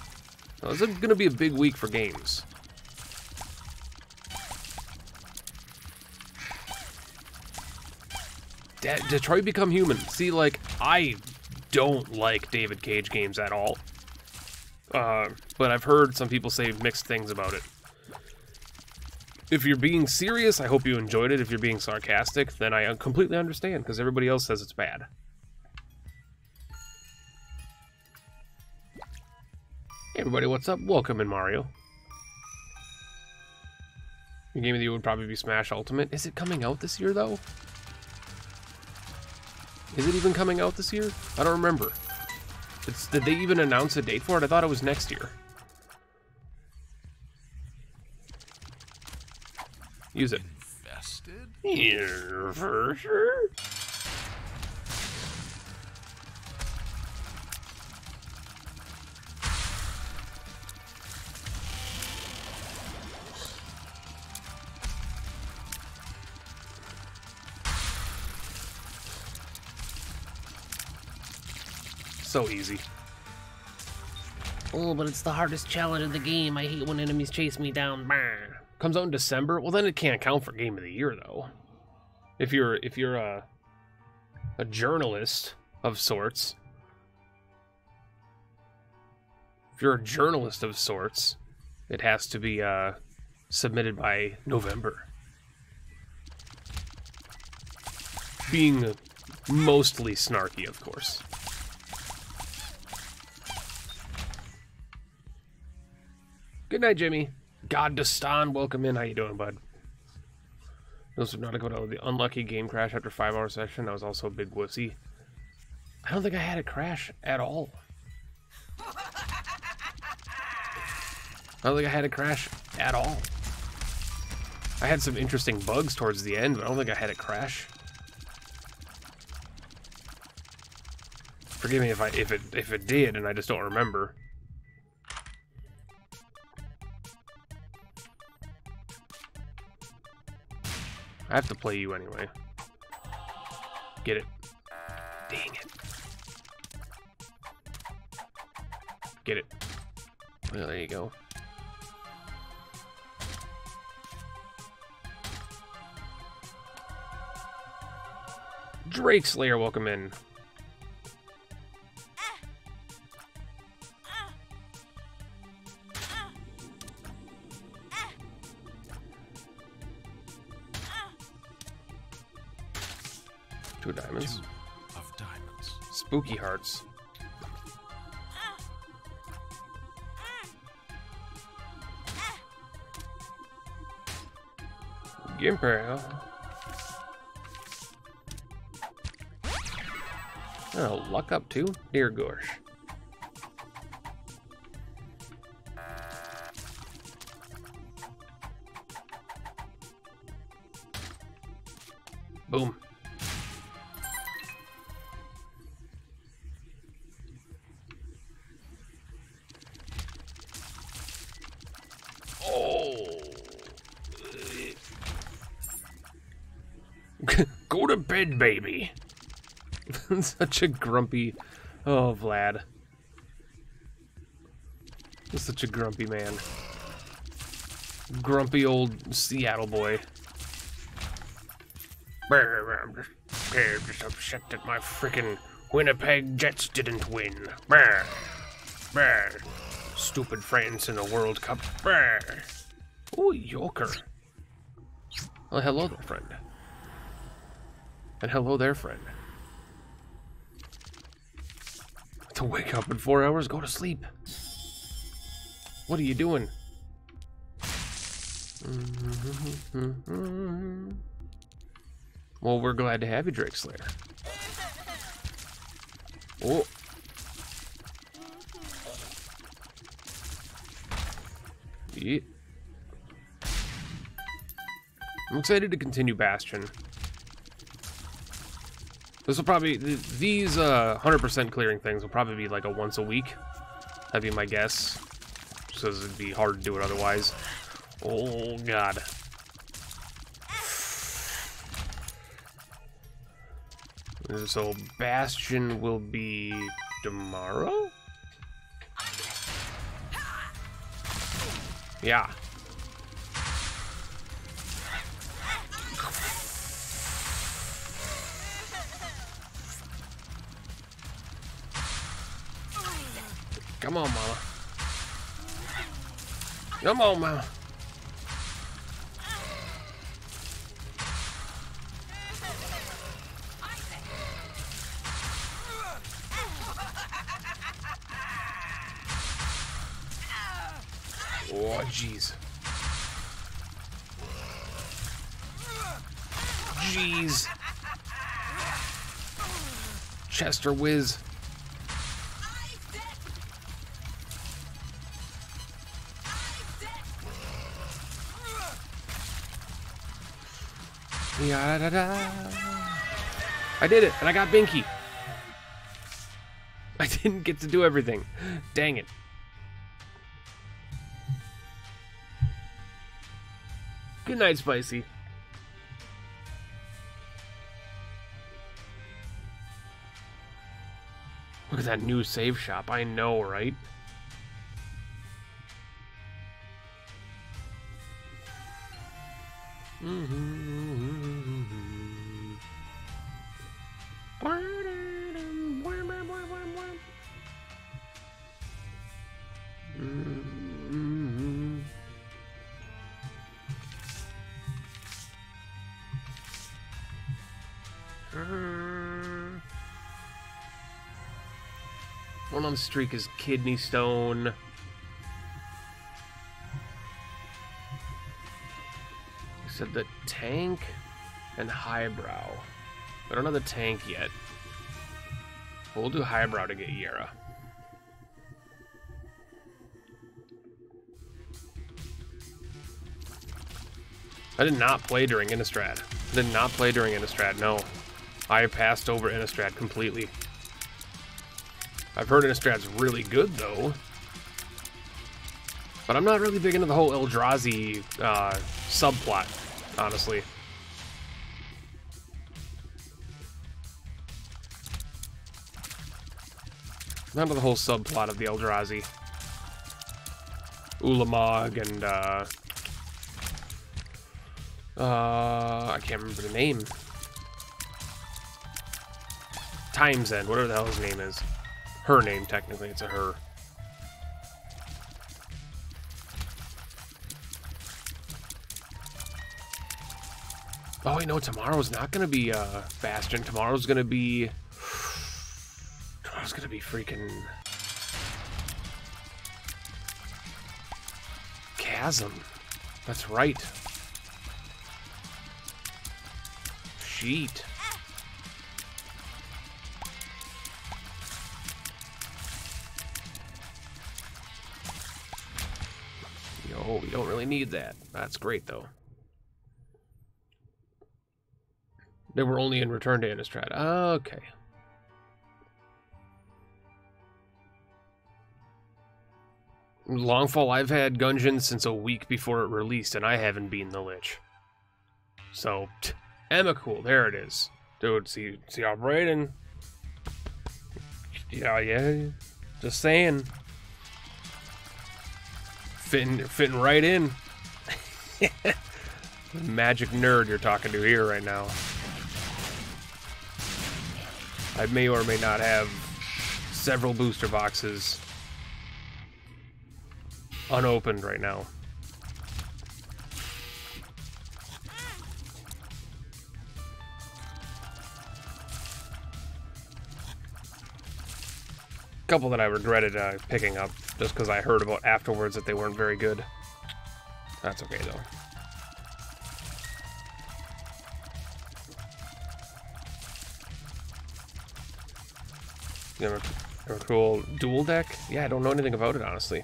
Speaker 1: So this is going to be a big week for games. Detroit Become Human. See, like, I don't like David Cage games at all. But I've heard some people say mixed things about it. If you're being serious, I hope you enjoyed it. If you're being sarcastic, then I completely understand, because everybody else says it's bad. Hey everybody, what's up? Welcome in, Mario. Your game of the year would probably be Smash Ultimate. Is it coming out this year, though? Is it even coming out this year? I don't remember. Did they even announce a date for it? I thought it was next year. Use it.
Speaker 4: Invested?
Speaker 1: Yeah, for sure. So easy.
Speaker 5: Oh, but it's the hardest challenge in the game. I hate when enemies chase me down. Bah.
Speaker 1: Comes out in December. Well, then it can't count for Game of the Year, though. If you're a journalist of sorts, it has to be submitted by November. Being mostly snarky, of course. Good night, Jimmy. God Destan, welcome in. How you doing, bud? Those are not about the unlucky game crash after 5-hour session. I was also a big wussy. I don't think I had a crash at all. I don't think I had a crash at all. I had some interesting bugs towards the end, but I don't think I had a crash. Forgive me if it did, and I just don't remember. I have to play you anyway. Get it. Dang it. Get it. Well, there you go. Drake Slayer, welcome in. Two diamonds.
Speaker 4: 2 of diamonds.
Speaker 1: Spooky hearts. Gimper. Oh, luck up too? Dear gosh. Boom. bed, baby. Such a grumpy... Oh, Vlad. Such a grumpy man. Grumpy old Seattle boy. I'm just upset that my frickin' Winnipeg Jets didn't win. Stupid France in the World Cup. Ooh, Yoker. Well, hello there, friend. And hello there, friend. To wake up in 4 hours, go to sleep. What are you doing? Well, we're glad to have you, Drake Slayer. Oh. Yeah. I'm excited to continue Bastion. This will probably, these 100% clearing things will probably be like a once a week. That'd be my guess. Just because it'd be hard to do it otherwise. Oh, God. So, Bastion will be tomorrow? Yeah. Come on, Mama. Come on, Mama. Oh, jeez. Jeez. Chester Whiz. I did it, and I got Binky. I didn't get to do everything. Dang it. Good night, Spicy. Look at that new save shop. I know, right? One on the streak is Kidney Stone. He said the tank and Highbrow. I don't know the tank yet. But we'll do Highbrow to get Yera. I did not play during Innistrad. Did not play during Innistrad, no. I passed over Innistrad completely. I've heard Innistrad's really good, though. But I'm not really big into the whole Eldrazi subplot, honestly. Not into the whole subplot of the Eldrazi. Ulamog and, I can't remember the name. Time's End, whatever the hell his name is. Her name, technically, it's a her. Oh, wait, no, tomorrow's not gonna be, Bastion. Tomorrow's gonna be freaking... Chasm. That's right. Sheet. Yo, we don't really need that. That's great, though. They were only in Return to Innistrad. Okay. Longfall, I've had Gungeon since a week before it released, and I haven't beaten the Lich. So, Emrakul, there it is. Dude, see operating. Yeah. Just saying. Fitting right in. Magic nerd you're talking to here right now. I may or may not have several booster boxes unopened right now. Couple that I regretted picking up just because I heard about afterwards that they weren't very good. That's okay though. You have a cool dual deck? Yeah, I don't know anything about it honestly.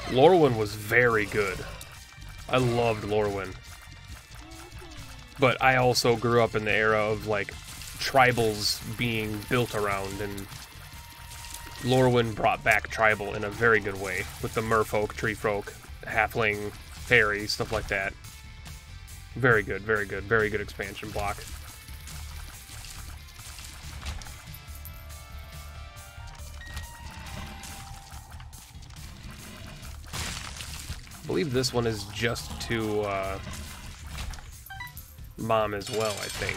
Speaker 1: Lorwyn was very good. I loved Lorwyn. But I also grew up in the era of, like, tribals being built around, and Lorwyn brought back tribal in a very good way, with the merfolk, treefolk, halfling, fairy, stuff like that. Very good, very good, very good expansion block. I believe this one is just to Mom as well, I think.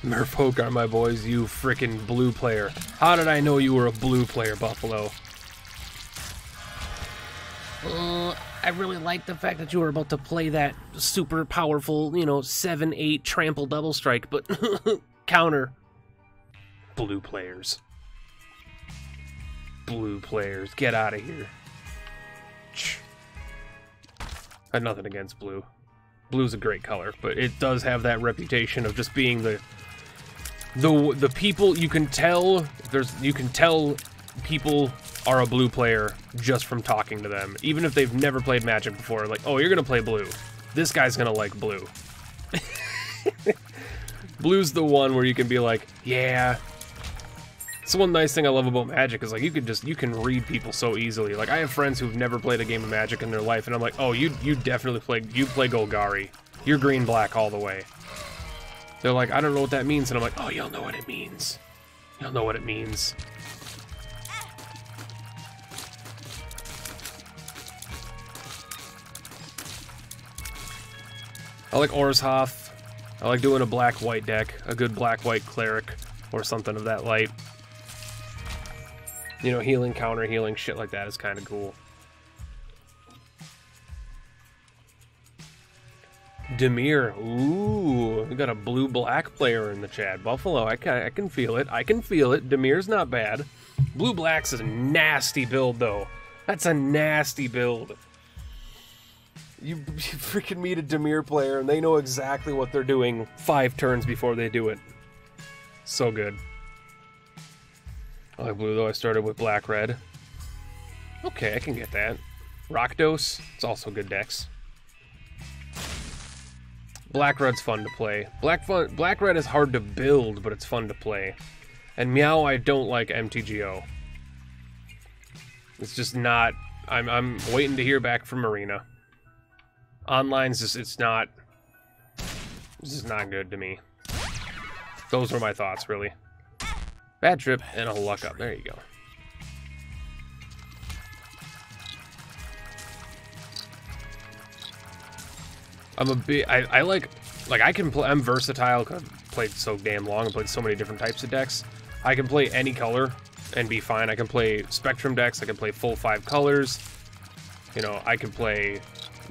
Speaker 1: Merfolk are my boys, you frickin' blue player. How did I know you were a blue player, Buffalo?
Speaker 5: I really like the fact that you were about to play that super powerful, 7-8 trample double strike, but counter.
Speaker 1: Blue players. Blue players, get out of here. I had nothing against blue. Blue's a great color, but it does have that reputation of just being the people you can tell people are a blue player just from talking to them, even if they've never played Magic before. Like, oh, you're gonna play blue. This guy's gonna like blue. Blue's the one where you can be like, yeah. It's the one nice thing I love about Magic is like you can read people so easily. Like I have friends who've never played a game of Magic in their life, and I'm like, oh, you definitely play Golgari. You're green black all the way. They're like, I don't know what that means, and I'm like, oh, you'll know what it means. You'll know what it means. I like Orzhov. I like doing a black-white deck, a good black-white cleric, or something of that light. You know, healing, counter, healing, shit like that is kind of cool. Dimir, ooh, we got a blue-black player in the chat. Buffalo, I can feel it. I can feel it. Dimir's not bad. Blue-black's a nasty build, though. That's a nasty build. You freaking meet a Dimir player, and they know exactly what they're doing 5 turns before they do it. So good. I like blue, though. I started with black-red. Okay, I can get that. Rakdos, it's also good decks. Black-red's fun to play. Black-red is hard to build, but it's fun to play. And Meow, I don't like MTGO. It's just not... I'm waiting to hear back from Arena. Online's just, it's not... This is not good to me. Those were my thoughts, really. Bad trip, and a luck up. There you go. I'm a big... I like I can play... I'm versatile because I've played so damn long and played so many different types of decks. I can play any color and be fine. I can play Spectrum decks. I can play full 5 colors. You know, I can play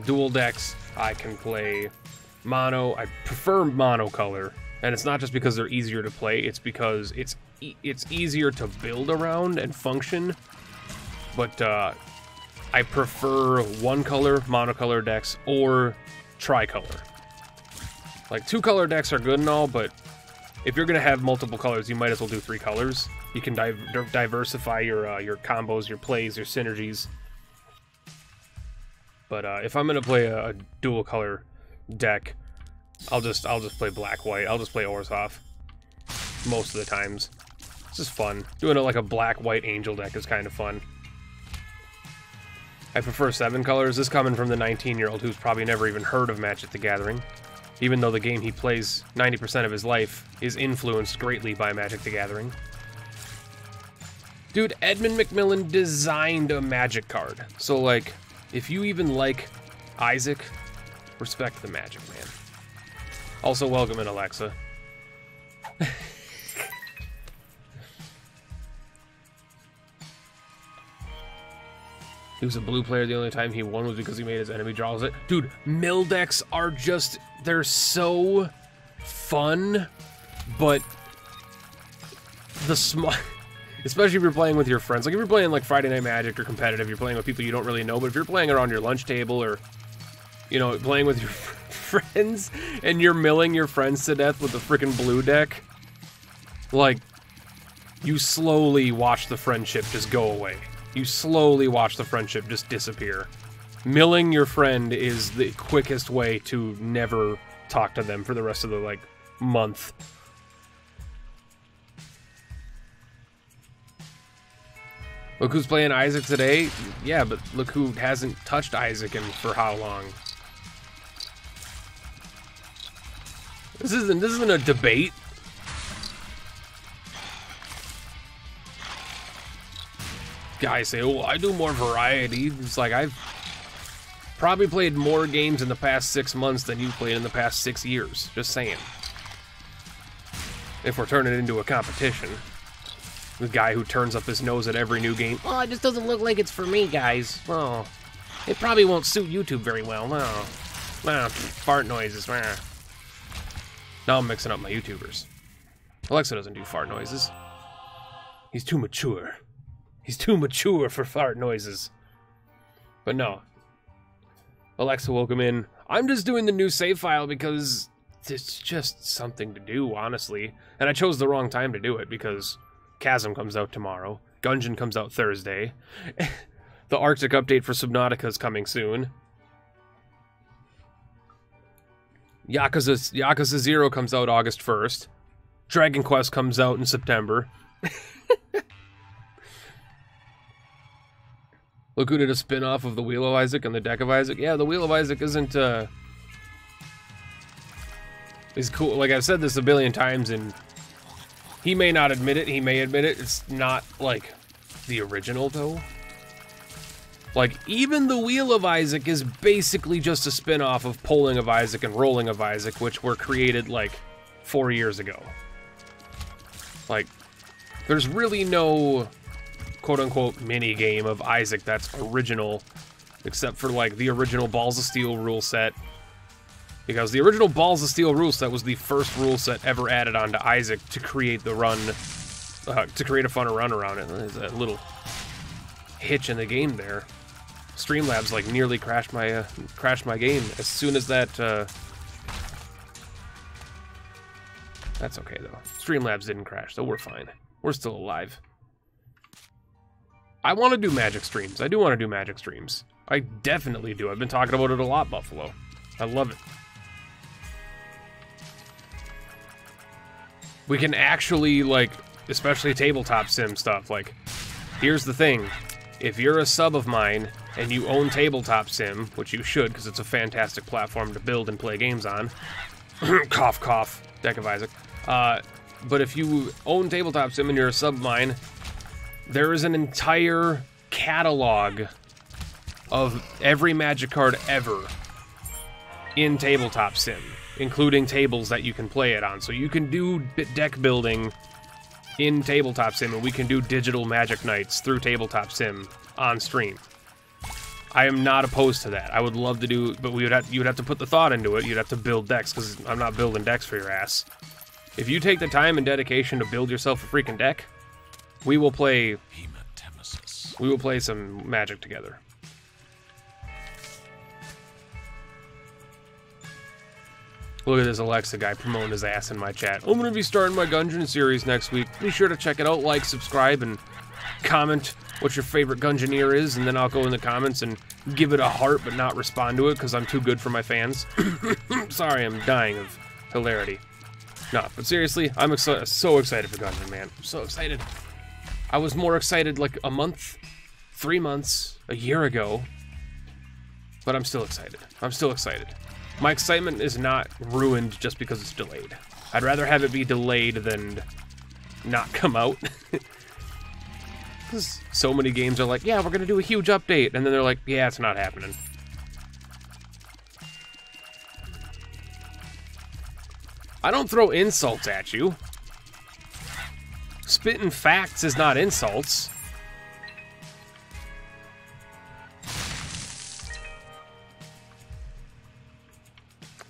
Speaker 1: dual decks. I can play mono. I prefer mono color. And it's not just because they're easier to play. It's because it's easier to build around and function. But I prefer one color monocolor decks or tricolor. Like 2-color decks are good and all, but if you're gonna have multiple colors, you might as well do 3 colors. You can diversify your combos, your plays, your synergies. But if I'm gonna play a dual color deck, I'll just play black-white. I'll just play Orzhov most of the times. It's just fun. Doing it like a black-white angel deck is kind of fun. I prefer 7 colors. This coming from the 19-year-old who's probably never even heard of Magic the Gathering, even though the game he plays 90% of his life is influenced greatly by Magic the Gathering. Dude, Edmund McMillan designed a Magic card. So, like, if you even like Isaac, respect the Magic, man. Also, welcome in, Alexa. He was a blue player. The only time he won was because he made his enemy draws it. Dude, mill decks are just... they're so fun, but the smart... especially if you're playing with your friends. Like, if you're playing, like, Friday Night Magic or competitive, you're playing with people you don't really know, but if you're playing around your lunch table or, you know, playing with your friends and you're milling your friends to death with the freaking blue deck, like, you slowly watch the friendship just go away. You slowly watch the friendship just disappear. Milling your friend is the quickest way to never talk to them for the rest of the, like, month. Look who's playing Isaac today? Yeah, but look who hasn't touched Isaac in for how long? This isn't a debate. Guys say, oh, I do more variety. It's like, I've probably played more games in the past 6 months than you played in the past 6 years. Just saying. If we're turning it into a competition. The guy who turns up his nose at every new game.
Speaker 5: Well, it just doesn't look like it's for me, guys. Oh, it probably won't suit YouTube very well. No.
Speaker 1: Fart noises. Now I'm mixing up my YouTubers. Alexa doesn't do fart noises. He's too mature. He's too mature for fart noises. But no. Alexa, welcome in. I'm just doing the new save file because it's just something to do, honestly. And I chose the wrong time to do it because Chasm comes out tomorrow. Gungeon comes out Thursday. The Arctic update for Subnautica is coming soon. Yakuza 0 comes out August 1st. Dragon Quest comes out in September. Look who did a spin-off of the Wheel of Isaac and the Deck of Isaac. Yeah, the Wheel of Isaac isn't, is cool. Like, I've said this a billion times, and he may not admit it, he may admit it. It's not, like, the original, though. Like, even the Wheel of Isaac is basically just a spin-off of Polling of Isaac and Rolling of Isaac, which were created, like, 4 years ago. Like, there's really no quote-unquote mini-game of Isaac that's original, except for, like, the original Balls of Steel rule set. Because the original Balls of Steel rule set was the first rule set ever added onto Isaac to create the run, to create a fun run around it. There's a little hitch in the game there. Streamlabs, like, nearly crashed my game as soon as that, That's okay, though. Streamlabs didn't crash, so we're fine. We're still alive. I want to do Magic streams. I do want to do Magic streams. I definitely do. I've been talking about it a lot, Buffalo. I love it. We can actually, like, especially tabletop sim stuff, like, here's the thing. If you're a sub of mine and you own Tabletop Sim, which you should because it's a fantastic platform to build and play games on, cough, cough, Deck of Isaac. But if you own Tabletop Sim and you're a sub of mine, there is an entire catalog of every Magic card ever in Tabletop Sim, including tables that you can play it on. So you can do deck building in Tabletop Sim, and we can do digital Magic nights through Tabletop Sim on stream. I am not opposed to that. I would love to do, but you would have to put the thought into it. You'd have to build decks, because I'm not building decks for your ass. If you take the time and dedication to build yourself a freaking deck, we will play some Magic together. Look at this Alexa guy promoting his ass in my chat. I'm gonna be starting my Gungeon series next week. Be sure to check it out, like, subscribe, and comment what your favorite Gungeoneer is, and then I'll go in the comments and give it a heart but not respond to it because I'm too good for my fans. Sorry, I'm dying of hilarity. No, but seriously, I'm so excited for Gungeon, man. I'm so excited. I was more excited like a month, 3 months, a year ago, but I'm still excited. I'm still excited. My excitement is not ruined just because it's delayed. I'd rather have it be delayed than not come out. Because so many games are like, yeah, we're going to do a huge update. And then they're like, yeah, it's not happening. I don't throw insults at you. Spitting facts is not insults.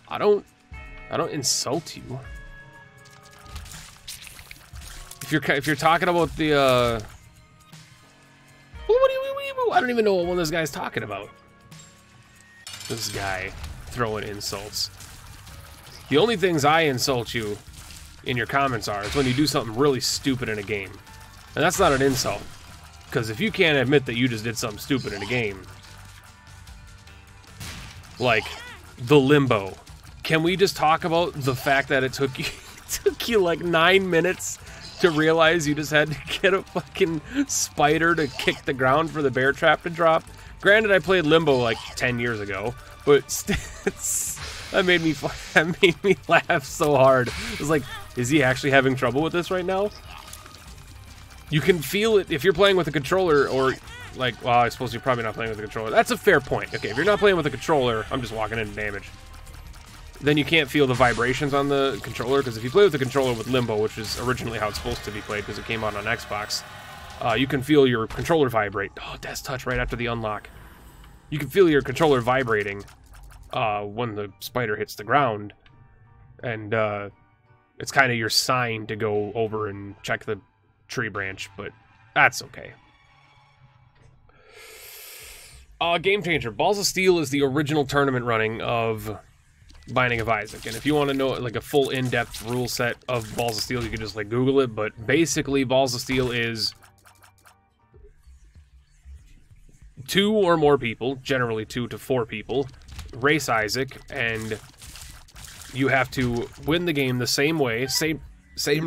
Speaker 1: I don't insult you. If you're talking about the I don't even know what one this guy's talking about. This guy throwing insults. The only things I insult you in your comments is when you do something really stupid in a game. And that's not an insult. Because if you can't admit that you just did something stupid in a game, like the Limbo, can we just talk about the fact that it took you like 9 minutes to realize you just had to get a fucking spider to kick the ground for the bear trap to drop? Granted, I played Limbo like 10 years ago, but that made me laugh so hard. It was like, is he actually having trouble with this right now? You can feel it if you're playing with a controller, or like, well, I suppose you're probably not playing with a controller. That's a fair point. Okay, if you're not playing with a controller, I'm just walking into damage. Then you can't feel the vibrations on the controller, because if you play with the controller with Limbo, which is originally how it's supposed to be played because it came out on Xbox, you can feel your controller vibrate. Oh, Death's Touch right after the unlock. You can feel your controller vibrating when the spider hits the ground, and it's kind of your sign to go over and check the tree branch, but that's okay. Game Changer. Balls of Steel is the original tournament running of Binding of Isaac, and if you want to know like a full in-depth rule set of Balls of Steel, you can just like Google it, but basically Balls of Steel is 2 or more people, generally 2 to 4 people, race Isaac, and you have to win the game the same way, same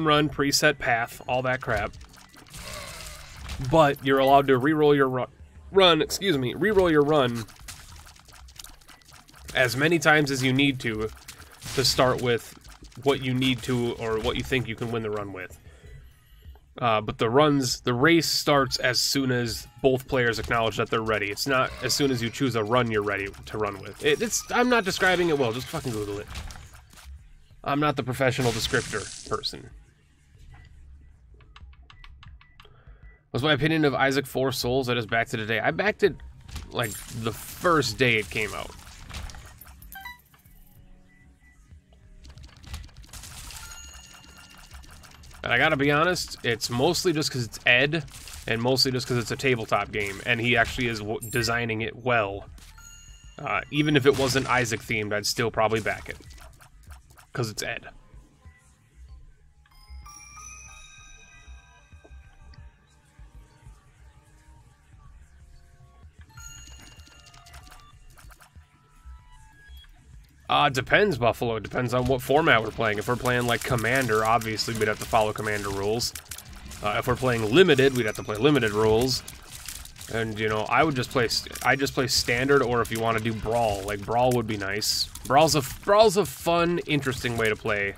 Speaker 1: run, preset path, all that crap, but you're allowed to re-roll your re-roll your run as many times as you need to start with what you need to, or what you think you can win the run with. But the race starts as soon as both players acknowledge that they're ready. It's not as soon as you choose a run you're ready to run with. I'm not describing it well, just fucking Google it. I'm not the professional descriptor person. What's my opinion of Isaac 4 Souls? That is back to today. I backed it like the first day it came out. And I gotta be honest, it's mostly just because it's Ed, and mostly just because it's a tabletop game, and he actually is designing it well. Even if it wasn't Isaac themed, I'd still probably back it. Because it's Ed. It depends, Buffalo. It depends on what format we're playing. If we're playing like Commander, obviously we'd have to follow Commander rules. If we're playing Limited, we'd have to play Limited rules. And, you know, I just play Standard, or if you want to do Brawl, like Brawl would be nice. Brawl's a fun, interesting way to play.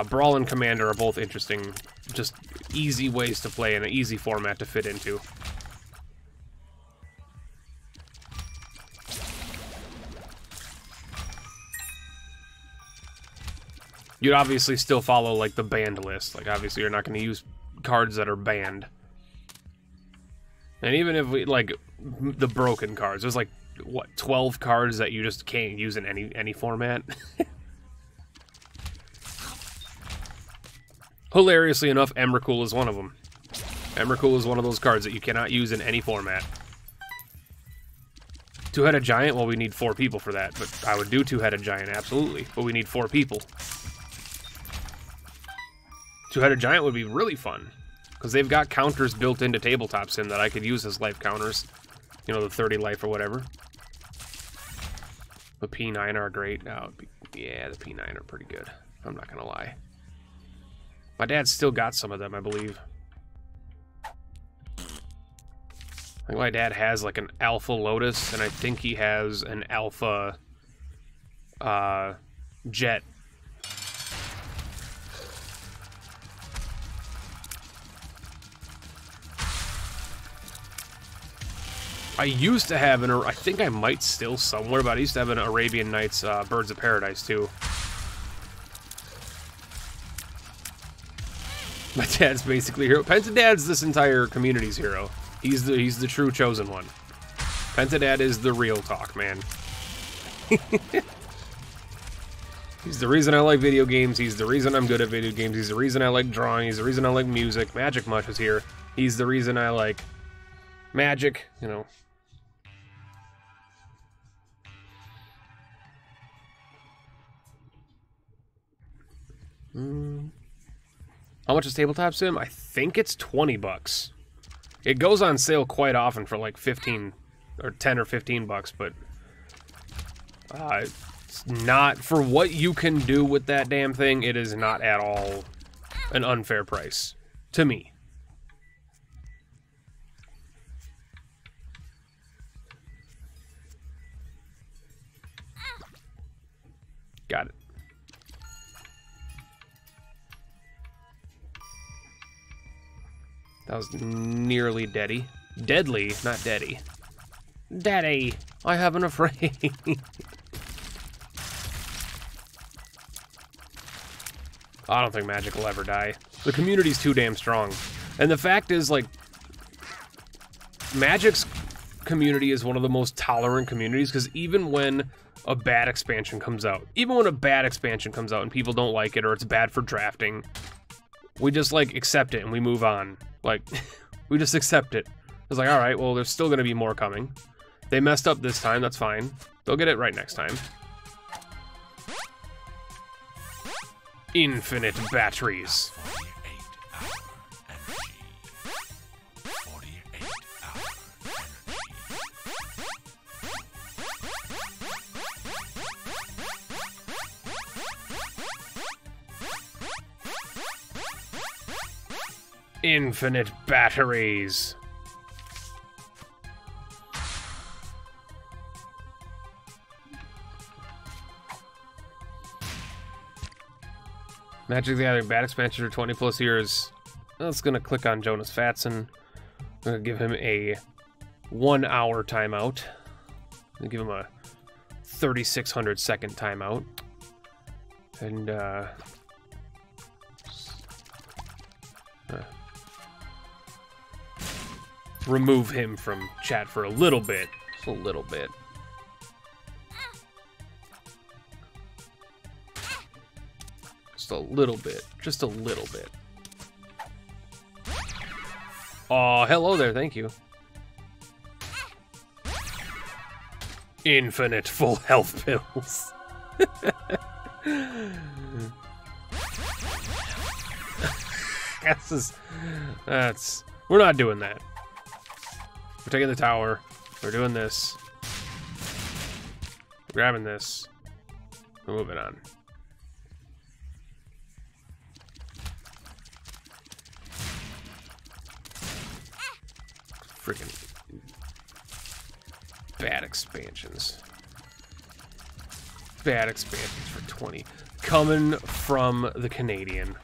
Speaker 1: Brawl and Commander are both interesting, just easy ways to play and an easy format to fit into. You'd obviously still follow, like, the banned list. Like, obviously you're not going to use cards that are banned. And even if we, like, the broken cards, there's, like, what, 12 cards that you just can't use in any format? Hilariously enough, Emrakul is one of them. Emrakul is one of those cards that you cannot use in any format. Two-headed giant? Well, we need 4 people for that, but I would do two-headed giant, absolutely. But we need 4 people. Two-headed giant would be really fun, because they've got counters built into Tabletop Sim that I could use as life counters. You know, the 30 life or whatever. The P9 are great. Oh, yeah, the P9 are pretty good. I'm not gonna lie. My dad's still got some of them, I believe. I think my dad has like an Alpha Lotus, and I think he has an Alpha Jet. I used to have an, I think I might still somewhere, but I used to have an Arabian Nights Birds of Paradise too. My dad's basically hero. Pentadad's this entire community's hero. He's the true chosen one. Pentadad is the real talk, man. He's the reason I like video games. He's the reason I'm good at video games. He's the reason I like drawing. He's the reason I like music. Magic Mush is here. He's the reason I like magic, you know. How much is Tabletop Sim? I think it's 20 bucks. It goes on sale quite often for like 15 or 10 or 15 bucks, but it's not, for what you can do with that damn thing, it is not at all an unfair price to me. Got it. That was nearly deadly. Deadly, not deady. Daddy, I have an afraid. I don't think Magic will ever die. The community's too damn strong. And the fact is, like, Magic's community is one of the most tolerant communities, because even when a bad expansion comes out, and people don't like it, or it's bad for drafting, we just, like, accept it and we move on. Like, we just accept it. It's like, alright, well, there's still gonna be more coming. They messed up this time, that's fine. They'll get it right next time. Infinite batteries.
Speaker 4: 48-hour energy. 48-hour
Speaker 1: energy. Infinite batteries. Magic the Gathering bad expansion for 20 plus years. That's gonna click on Jonas Fatson. I'm gonna give him a 1 hour timeout. I'm gonna give him a 3,600 second timeout. And remove him from chat for a little bit. Just a little bit. Just a little bit. Just a little bit. Oh, hello there, thank you. Infinite full health pills. That's we're not doing that. We're taking the tower. We're doing this. We're grabbing this. We're moving on. Freaking bad expansions. Bad expansions for 20. Coming from the Canadian.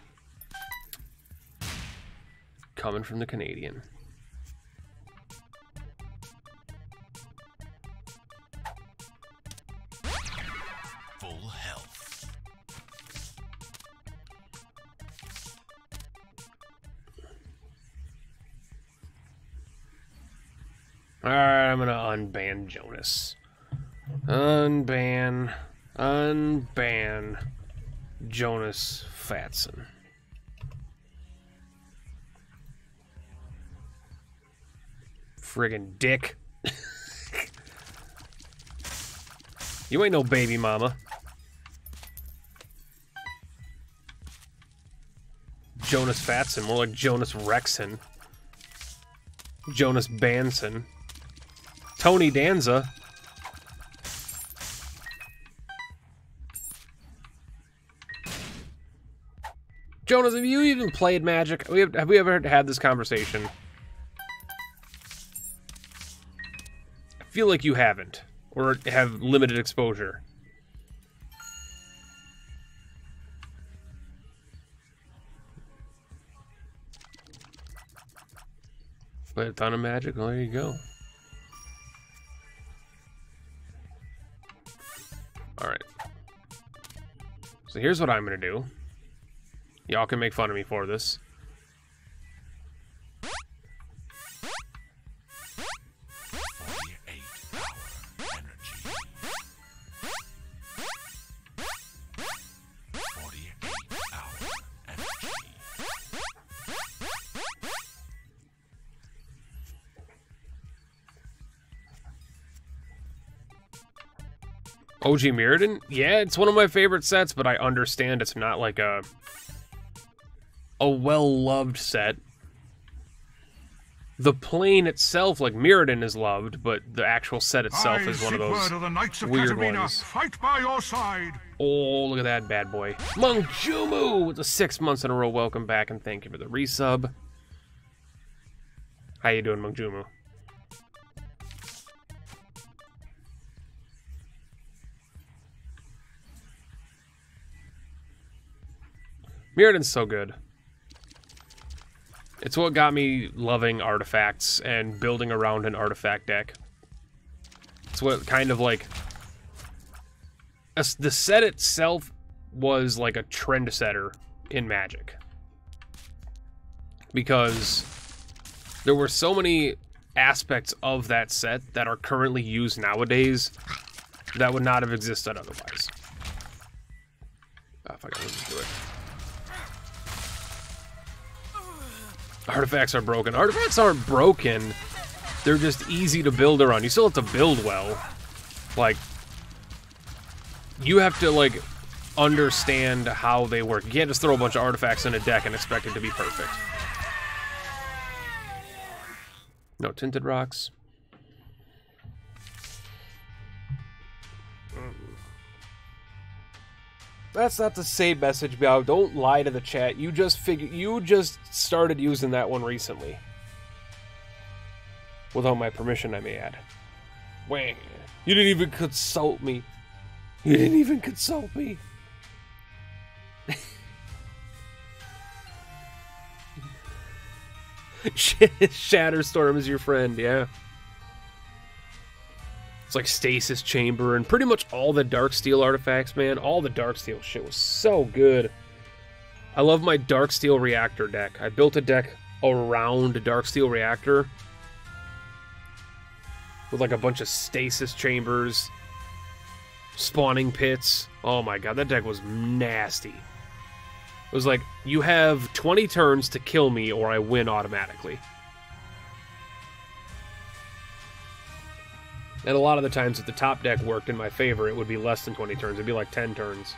Speaker 1: Coming from the Canadian.
Speaker 4: Full health.
Speaker 1: Alright, I'm gonna unban Jonas. Unban Jonas Fatson. Friggin' dick. You ain't no baby mama. Jonas Fatson, more like Jonas Rexon. Jonas Banson. Tony Danza. Jonas, have you even played Magic? Have we ever had this conversation? I feel like you haven't, or have limited exposure. Played a ton of Magic. Well, there you go. Alright. So here's what I'm going to do. Y'all can make fun of me for this. OG Mirrodin? Yeah, it's one of my favorite sets, but I understand it's not like a well-loved set. The plane itself, like Mirrodin, is loved, but the actual set itself is one of those weird ones.
Speaker 6: Fight by your side.
Speaker 1: Oh, look at that bad boy. Mungjumu with the 6 months in a row. Welcome back, and thank you for the resub. How you doing, Mungjumu? Mirrodin's so good. It's what got me loving artifacts and building around an artifact deck. It's what kind of like... the set itself was like a trendsetter in Magic. Because there were so many aspects of that set that are currently used nowadays that would not have existed otherwise. Oh, fuck it, let's just do it. Artifacts are broken. Artifacts aren't broken. They're just easy to build around. You still have to build well. Like, you have to, like, understand how they work. You can't just throw a bunch of artifacts in a deck and expect it to be perfect. No tinted rocks. That's not the same message, Biao. Don't lie to the chat. You just started using that one recently. Without my permission, I may add. Wang. You didn't even consult me. You didn't even consult me. Shatterstorm is your friend, yeah. It's like Stasis Chamber and pretty much all the Darksteel artifacts, man. All the Darksteel shit was so good. I love my Darksteel Reactor deck. I built a deck around a Darksteel Reactor with like a bunch of Stasis Chambers, spawning pits. Oh my god, that deck was nasty. It was like, you have 20 turns to kill me or I win automatically. And a lot of the times if the top deck worked in my favor, it would be less than 20 turns. It'd be like 10 turns.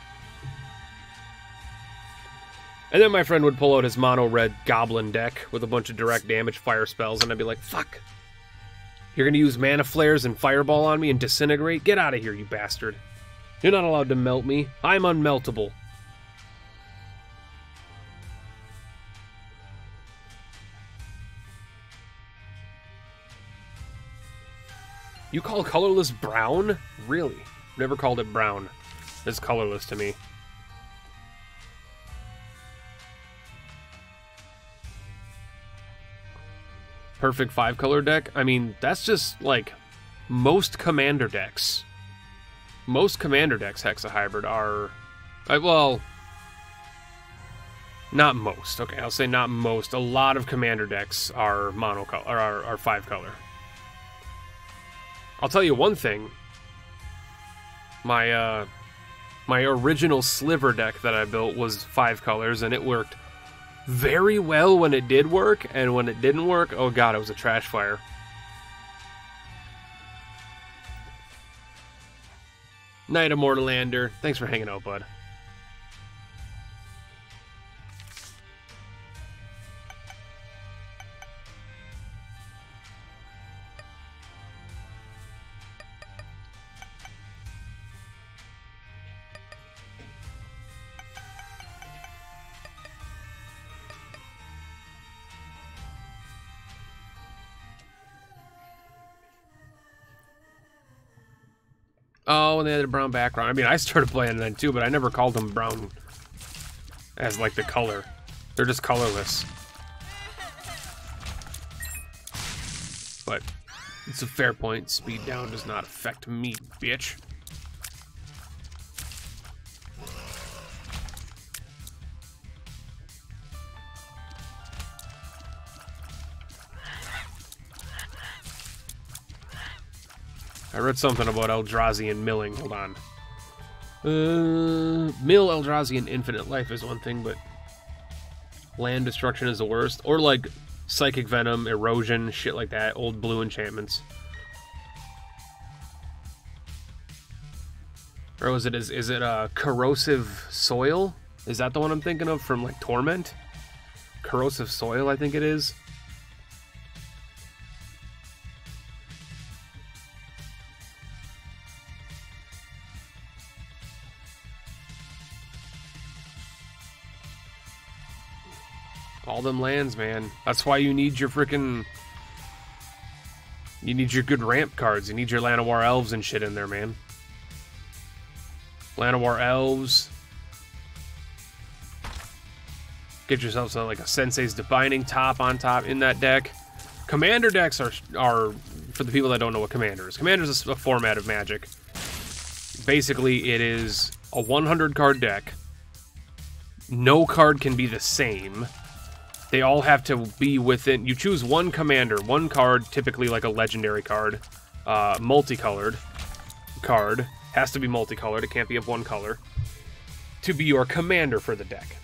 Speaker 1: And then my friend would pull out his mono-red goblin deck with a bunch of direct damage fire spells, and I'd be like, fuck. You're gonna use mana flares and fireball on me and disintegrate? Get out of here, you bastard. You're not allowed to melt me. I'm unmeltable. You call colorless brown? Really? Never called it brown. It's colorless to me. Perfect 5-color deck? I mean, that's just, like, most commander decks. Most commander decks, Hexahybrid, are... well... Not most. Okay, I'll say not most. A lot of commander decks are monocolor, or are 5-color. I'll tell you one thing. My original Sliver deck that I built was 5 colors, and it worked very well when it did work, and when it didn't work, oh god, it was a trash fire. Night of Mortalander. Thanks for hanging out, bud. Oh, and they had a brown background. I mean, I started playing then too, but I never called them brown as like the color. They're just colorless. But it's a fair point. Speed down does not affect me, bitch. I read something about Eldrazian milling. Hold on. Mill Eldrazian Infinite Life is one thing, but land destruction is the worst. Or like Psychic Venom, Erosion, shit like that. Old blue enchantments. Or is it Corrosive Soil? Is that the one I'm thinking of from like Torment? Corrosive Soil, I think it is. All them lands, man. That's why you need your frickin'... You need your good ramp cards. You need your Llanowar Elves and shit in there, man. Llanowar Elves. Get yourself something like a Sensei's Defining top on top in that deck. Commander decks are for the people that don't know what Commander is. Commander is a format of Magic. Basically, it is a 100 card deck. No card can be the same. They all have to be within... You choose one commander, one card, typically like a legendary card. Multicolored card. Has to be multicolored, it can't be of one color. To be your commander for the deck.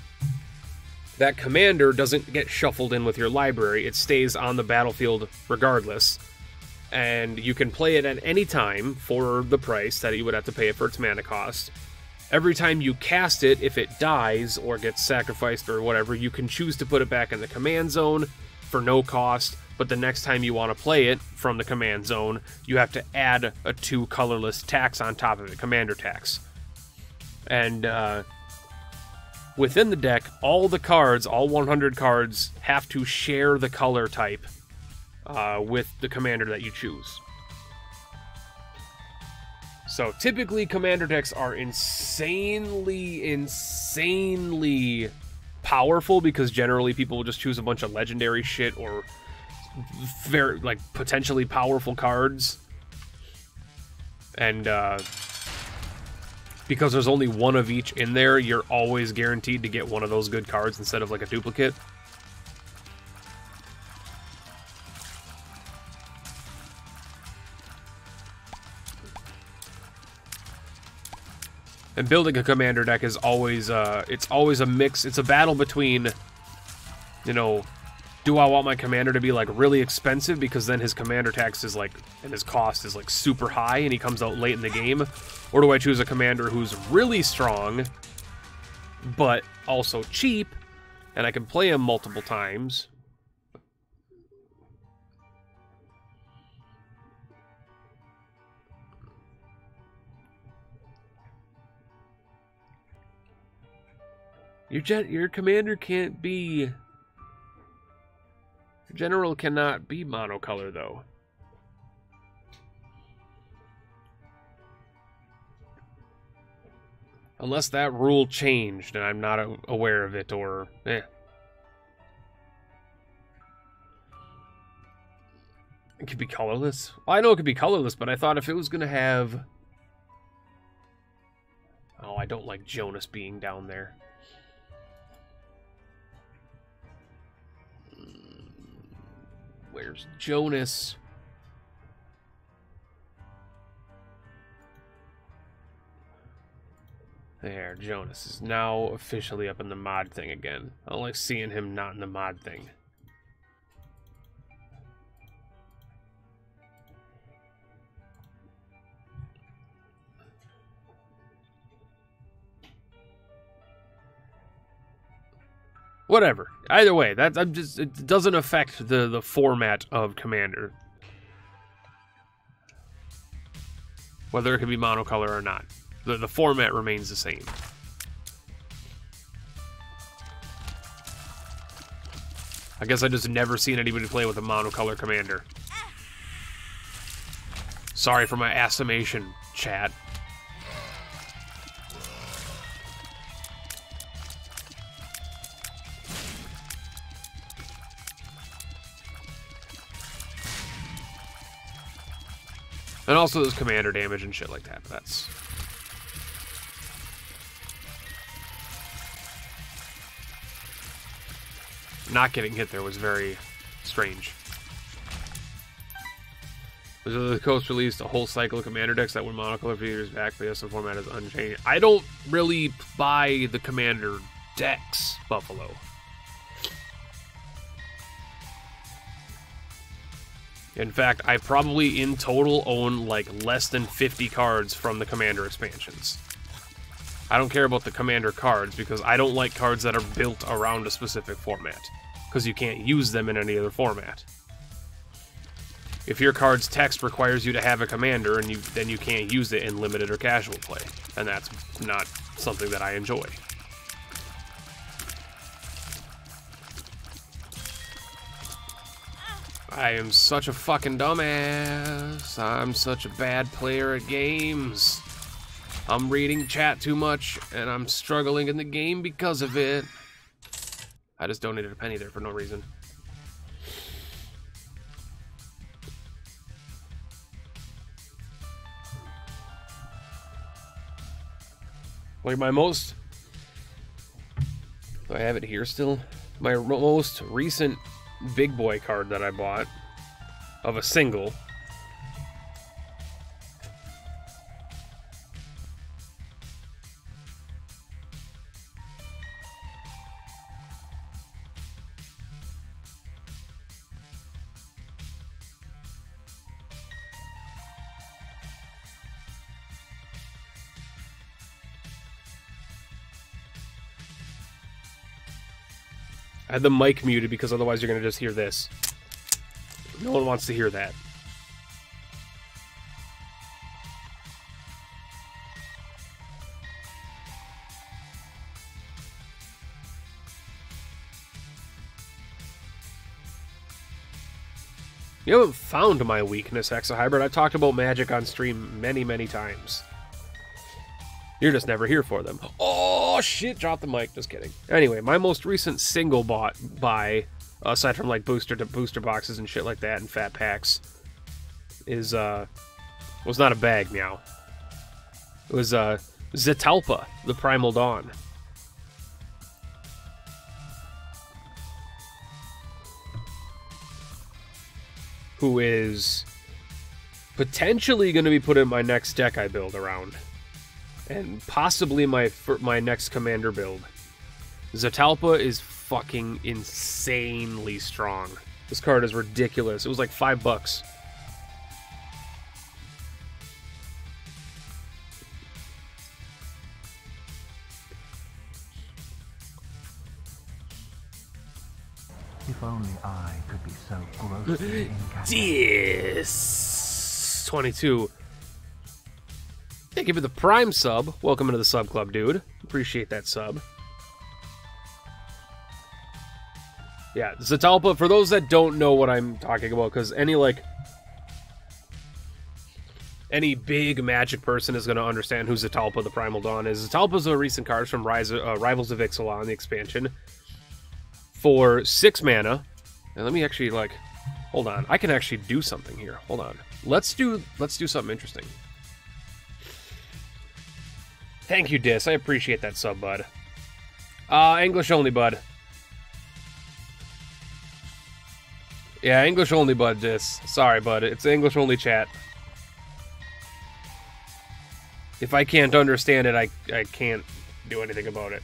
Speaker 1: That commander doesn't get shuffled in with your library. It stays on the battlefield regardless. And you can play it at any time for the price that you would have to pay it for its mana cost. Every time you cast it, if it dies or gets sacrificed or whatever, you can choose to put it back in the command zone for no cost, but the next time you want to play it from the command zone, you have to add a 2 colorless tax on top of it, commander tax. And within the deck, all the cards, all 100 cards, have to share the color type with the commander that you choose. So typically commander decks are insanely powerful because generally people will just choose a bunch of legendary shit or very like potentially powerful cards. And because there's only one of each in there, you're always guaranteed to get one of those good cards instead of like a duplicate. And building a commander deck is always, it's always a mix. It's a battle between, you know, do I want my commander to be, like, really expensive because then his commander tax is, like, and his cost is, like, super high and he comes out late in the game? Or do I choose a commander who's really strong, but also cheap, and I can play him multiple times? Your commander can't be... Your general cannot be monocolor, though. Unless that rule changed and I'm not aware of it, or... It could be colorless. Well, I know it could be colorless, but I thought if it was going to have... Oh, I don't like Jonas being down there. Where's Jonas? There, Jonas is now officially up in the mod thing again. I don't like seeing him not in the mod thing. Whatever. Either way, it doesn't affect the format of Commander. Whether it can be monocolor or not. The format remains the same. I guess I just never seen anybody play with a monocolor Commander. Sorry for my assumption, chat. And also there's commander damage and shit like that, but that's... Not getting hit there was very strange. Wizards of the Coast released a whole cycle of commander decks that were monocolor a few years back, but the SM format is unchanged. I don't really buy the commander decks, Buffalo. In fact, I probably in total own like less than 50 cards from the Commander expansions. I don't care about the Commander cards because I don't like cards that are built around a specific format, because you can't use them in any other format. If your card's text requires you to have a Commander, and then you can't use it in limited or casual play, and that's not something that I enjoy. I am such a fucking dumbass. I'm such a bad player at games. I'm reading chat too much, and I'm struggling in the game because of it. I just donated a penny there for no reason. Like my most... Do I have it here still? My most recent big boy card that I bought of a single I had the mic muted because otherwise you're going to just hear this. No one wants to hear that. You haven't found my weakness, Exahybrid. I've talked about Magic on stream many, many times. You're just never here for them. Oh, shit, drop the mic. Just kidding. Anyway, my most recent single bought by, aside from like booster boxes and shit like that and fat packs, is, was not a bag, meow. It was, Zetalpa, the Primal Dawn. Who is potentially going to be put in my next deck I build around. And possibly my next commander build. Zetalpa is fucking insanely strong. This card is ridiculous. It was like $5.
Speaker 2: If only I could be so grossly incapable.
Speaker 1: Yes. 22. Thank you for the Prime sub. Welcome into the sub club, dude. Appreciate that sub. Yeah, Zetalpa, for those that don't know what I'm talking about, because any big Magic person is going to understand who Zetalpa, the Primal Dawn is. Zetalpa's a recent card from Rivals of Ixalan, the expansion, for 6 mana. And let me actually, hold on. I can actually do something here. Hold on. Let's do something interesting. Thank you, Dis. I appreciate that sub, bud. English only, bud. Yeah, English only, bud, Dis. Sorry, bud. It's English only chat. If I can't understand it, I can't do anything about it.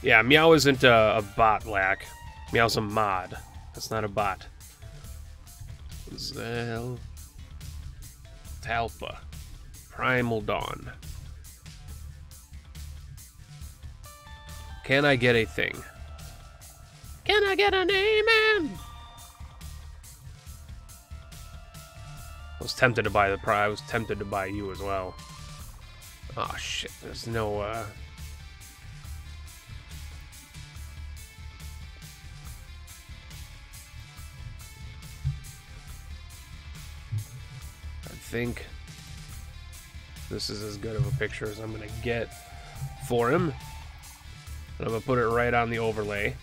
Speaker 1: Yeah, Meow isn't a bot, Lack. Meow's a mod. That's not a bot. Zetalpa. Primal Dawn. Can I get a thing? Can I get an amen? I was tempted to buy the I was tempted to buy you as well. Oh shit, there's no I think this is as good of a picture as I'm gonna get for him. And I'm gonna put it right on the overlay.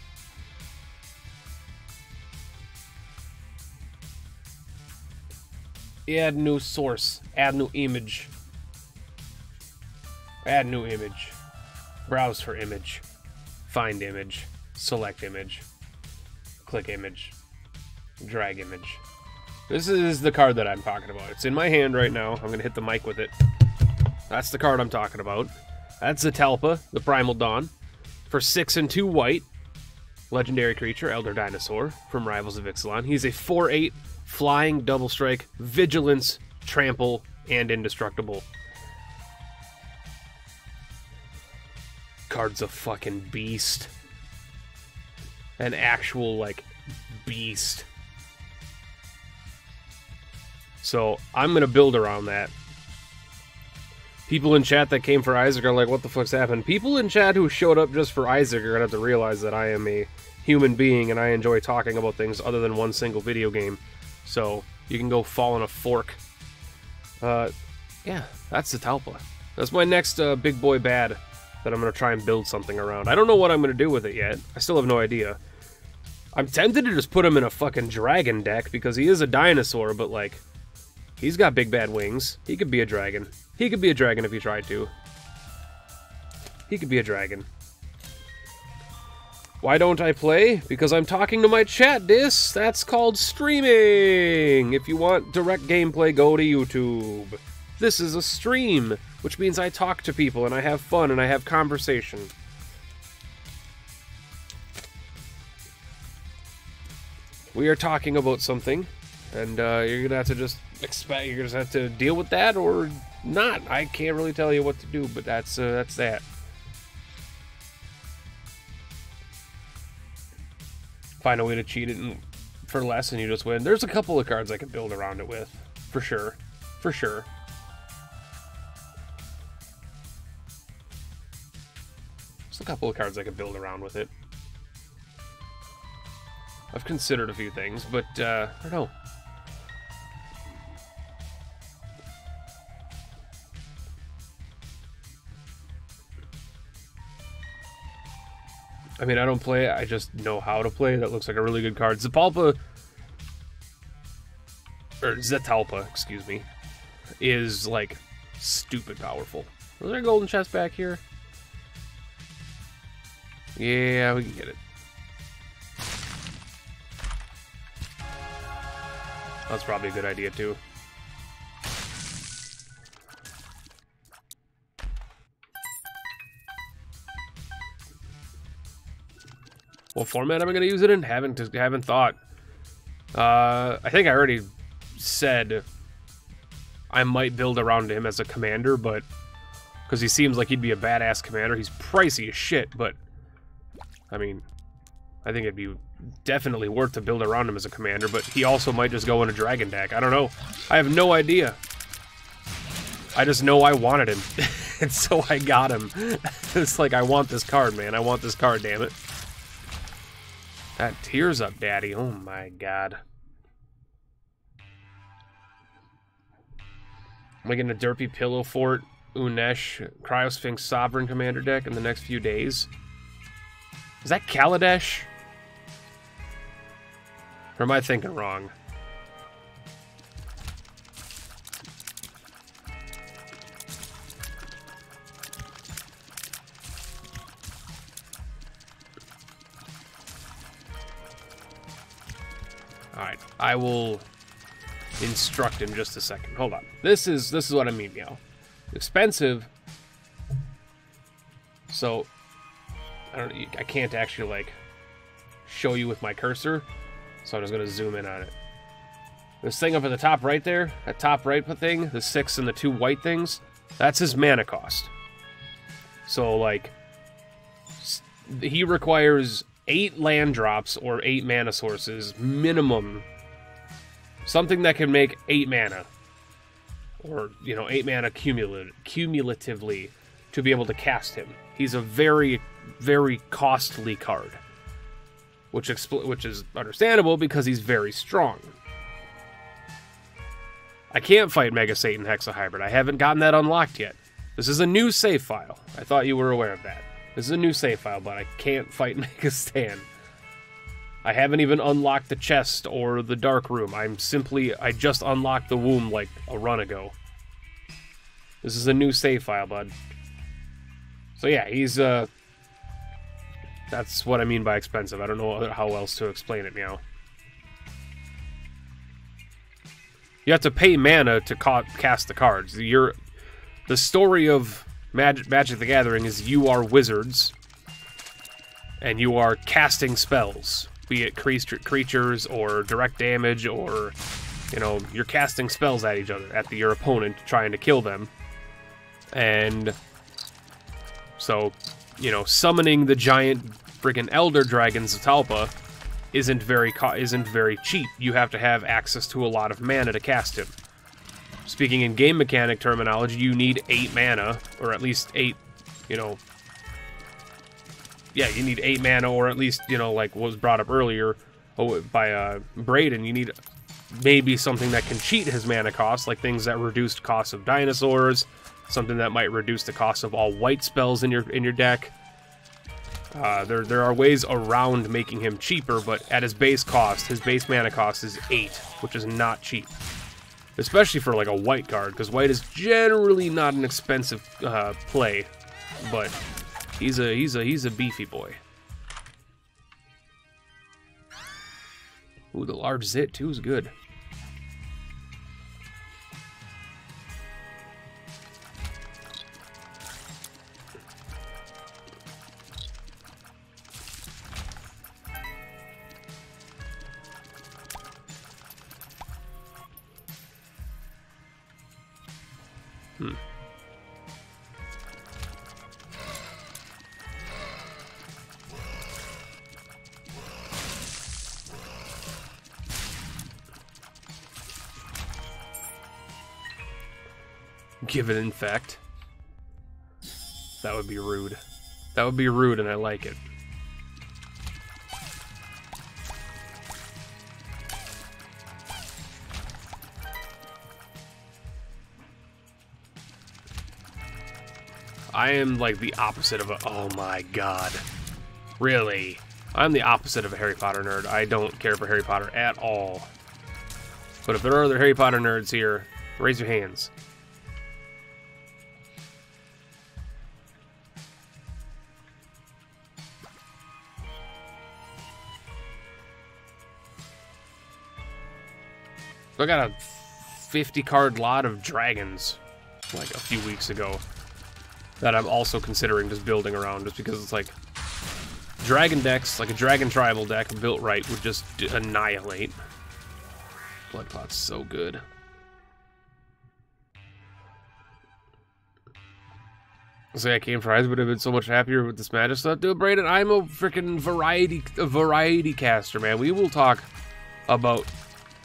Speaker 1: Add new source. Add new image. Add new image. Browse for image. Find image. Select image. Click image. Drag image. This is the card that I'm talking about. It's in my hand right now. I'm going to hit the mic with it. That's the card I'm talking about. That's Zatalpa, the Primal Dawn. For 6 and 2 white. Legendary creature, Elder Dinosaur, from Rivals of Ixalan. He's a 4/8 flying double strike, vigilance, trample, and indestructible. Card's a fucking beast. An actual, like, beast. So, I'm going to build around that. People in chat that came for Isaac are like, what the fuck's happened? People in chat who showed up just for Isaac are going to have to realize that I am a human being and I enjoy talking about things other than one single video game. So, you can go fall in a fork. Yeah, that's Zatalpa. That's my next big boy bad that I'm going to try and build something around. I don't know what I'm going to do with it yet. I still have no idea. I'm tempted to just put him in a fucking dragon deck because he is a dinosaur, but like, he's got big bad wings. He could be a dragon. He could be a dragon if he tried to. He could be a dragon. Why don't I play? Because I'm talking to my chat, Dis. That's called streaming. If you want direct gameplay, go to YouTube. This is a stream, which means I talk to people and I have fun and I have conversation. We are talking about something, and you're gonna have to just expect. You're gonna have to deal with that or not. I can't really tell you what to do, but that's that. Find a way to cheat it for less, and you just win. There's a couple of cards I could build around it with, for sure, for sure. There's a couple of cards I could build around with it. I've considered a few things, but I don't know. I mean, I don't play it, I just know how to play. That looks like a really good card. Zatalpa, excuse me, is like stupid powerful. Was there a golden chest back here? Yeah, we can get it. That's probably a good idea, too. What format am I going to use it in? Haven't thought. I think I already said I might build around him as a commander, but because he seems like he'd be a badass commander. He's pricey as shit, but I mean, I think it'd be definitely worth to build around him as a commander, but he also might just go in a dragon deck. I don't know. I have no idea. I just know I wanted him, and so I got him. It's like, I want this card, man. I want this card, damn it. That tears up, daddy. Oh my god. Am I getting a Derpy Pillow Fort, Unesh, Cryosphinx Sovereign Commander deck in the next few days? Is that Kaladesh? Or am I thinking wrong? Alright, I will instruct him just a second. Hold on. This is what I mean, Meow. Expensive. So I can't actually like show you with my cursor. So I'm just gonna zoom in on it. This thing up at the top right there, that top right thing, the 6 and the 2 white things, that's his mana cost. So, like, he requires 8 land drops or 8 mana sources minimum. Something that can make 8 mana. Or, 8 mana cumulatively to be able to cast him. He's a very, very costly card. Which is understandable because he's very strong. I can't fight Mega Satan Hexahybrid. I haven't gotten that unlocked yet. This is a new save file. I thought you were aware of that. This is a new save file, but I can't fight Mega Stan. I haven't even unlocked the chest or the dark room. I just unlocked the womb like a run ago. This is a new save file, bud. So yeah, he's, that's what I mean by expensive. I don't know how else to explain it, meow. You have to pay mana to cast the cards. The story of Magic the Gathering is you are wizards, and you are casting spells, be it creatures or direct damage, or you're casting spells at each other, at your opponent, trying to kill them. And so, summoning the giant freaking Elder Dragon Zatalpa isn't very cheap. You have to have access to a lot of mana to cast him. Speaking in game mechanic terminology, you need 8 mana, or at least 8, yeah, you need 8 mana, or at least, like what was brought up earlier by Braden, you need maybe something that can cheat his mana cost, like things that reduce the cost of dinosaurs, something that might reduce the cost of all white spells in your deck. There are ways around making him cheaper, but at his base mana cost is 8, which is not cheap. Especially for like a white card, because white is generally not an expensive play, but he's a beefy boy. Ooh, the large Zit too is good. Give it infect. That would be rude. That would be rude, and I like it. I am like the opposite of a... Oh my god. Really? I'm the opposite of a Harry Potter nerd. I don't care for Harry Potter at all. But if there are other Harry Potter nerds here, raise your hands. So I got a 50-card lot of dragons, like a few weeks ago, that I'm also considering just building around, just because it's like dragon decks, like a dragon tribal deck built right, would just annihilate. Bloodclot's so good. Say I came for eyes, but I've been so much happier with this magic stuff. Dude, Brayden, I'm a freaking variety caster, man. We will talk about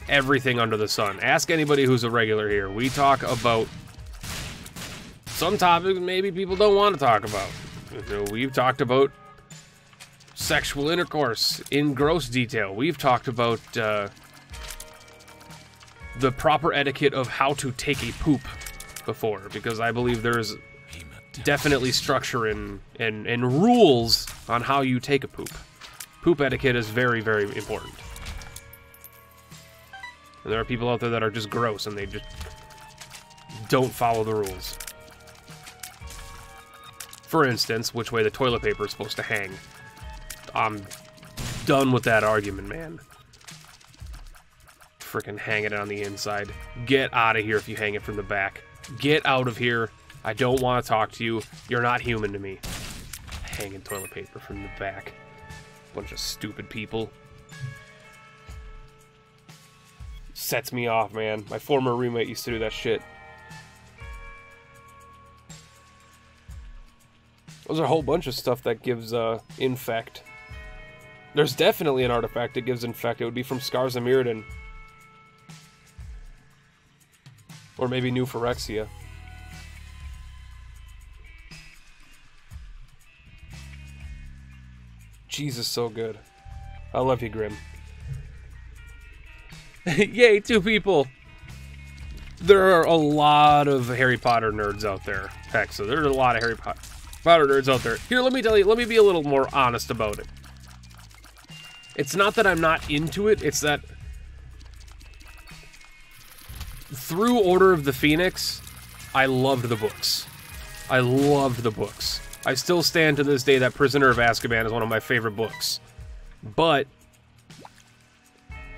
Speaker 1: everything under the sun. Ask anybody who's a regular here. We talk about some topics maybe people don't want to talk about. We've talked about sexual intercourse in gross detail. We've talked about the proper etiquette of how to take a poop before, because I believe there's definitely structure and rules on how you take a poop. Poop etiquette is very, very important. And there are people out there that are just gross and they just don't follow the rules. For instance, which way the toilet paper is supposed to hang. I'm done with that argument, man. Freaking hanging it on the inside. Get out of here if you hang it from the back. Get out of here. I don't want to talk to you. You're not human to me. Hanging toilet paper from the back. Bunch of stupid people. sets me off, man. My former roommate used to do that shit. There's a whole bunch of stuff that gives infect. There's definitely an artifact that gives infect. It would be from Scars of Mirrodin. Or maybe New Phyrexia. Jesus, so good. I love you, Grim. Yay, 2 people! There are a lot of Harry Potter nerds out there. Heck, so there's a lot of Harry Potter nerds out there. Here, let me tell you, let me be a little more honest about it. It's not that I'm not into it, it's that through Order of the Phoenix, I loved the books. I loved the books. I still stand to this day that Prisoner of Azkaban is one of my favorite books. But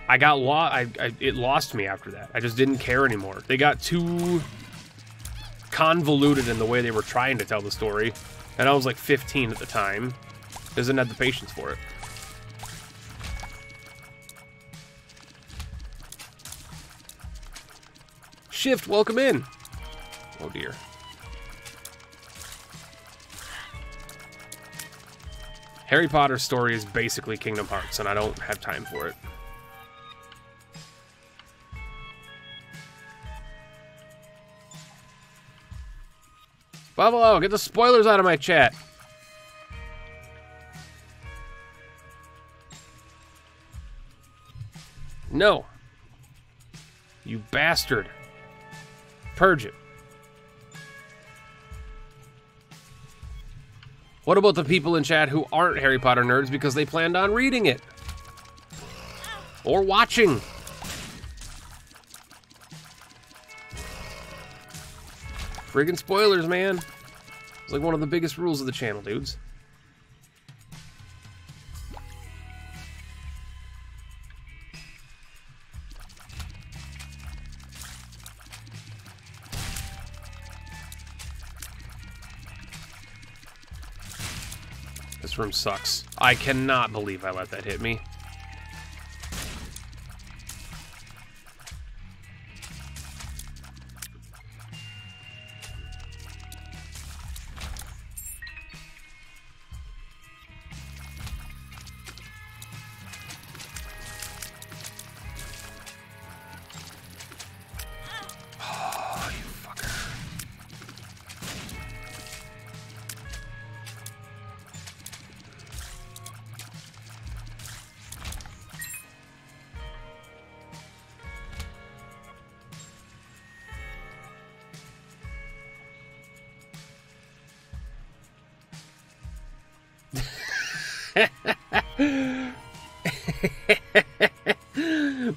Speaker 1: I got it lost me after that. I just didn't care anymore. They got too convoluted in the way they were trying to tell the story. And I was like 15 at the time. Didn't have the patience for it. Shift, welcome in. Oh dear. Harry Potter's story is basically Kingdom Hearts, and I don't have time for it. Buffalo, get the spoilers out of my chat. No. You bastard. Purge it. What about the people in chat who aren't Harry Potter nerds because they planned on reading it? Or watching? Friggin' spoilers, man. It's like one of the biggest rules of the channel, dudes. This room sucks. I cannot believe I let that hit me. Oh, you fucker.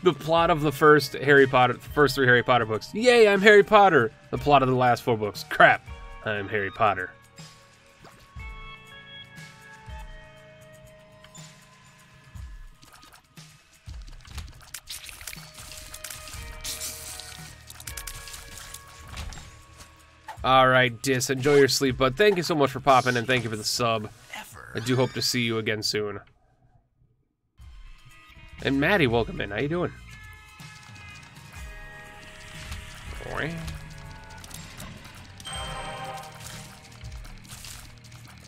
Speaker 1: The plot of the first three Harry Potter books. Yay, I'm Harry Potter. The plot of the last 4 books. Crap, I'm Harry Potter. Alright, Dis, enjoy your sleep, bud. Thank you so much for popping and thank you for the sub. I do hope to see you again soon. And Maddie, welcome in. How you doing?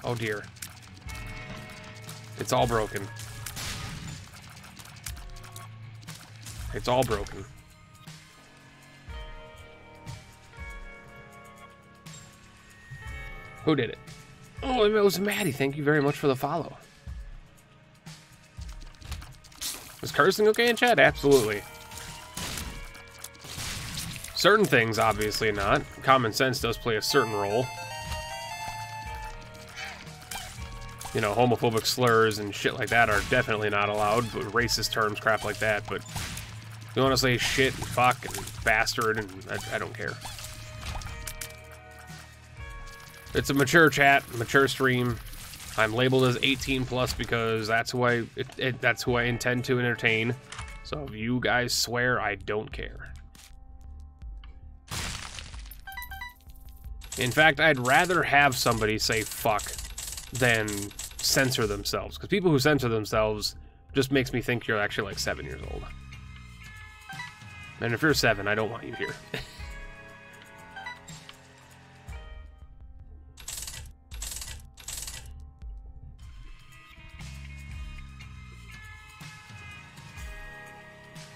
Speaker 1: Oh dear. It's all broken. It's all broken. Who did it? Oh, it was Maddie. Thank you very much for the follow. Was cursing okay in chat? Absolutely. Certain things, obviously not. Common sense does play a certain role. You know, homophobic slurs and shit like that are definitely not allowed, but racist terms, crap like that, but you want to say shit and fuck and bastard, and I don't care. It's a mature chat, mature stream. I'm labeled as 18 plus because that's who that's who I intend to entertain. So if you guys swear, I don't care. In fact, I'd rather have somebody say fuck than censor themselves, because people who censor themselves just makes me think you're actually like 7 years old. And if you're 7, I don't want you here.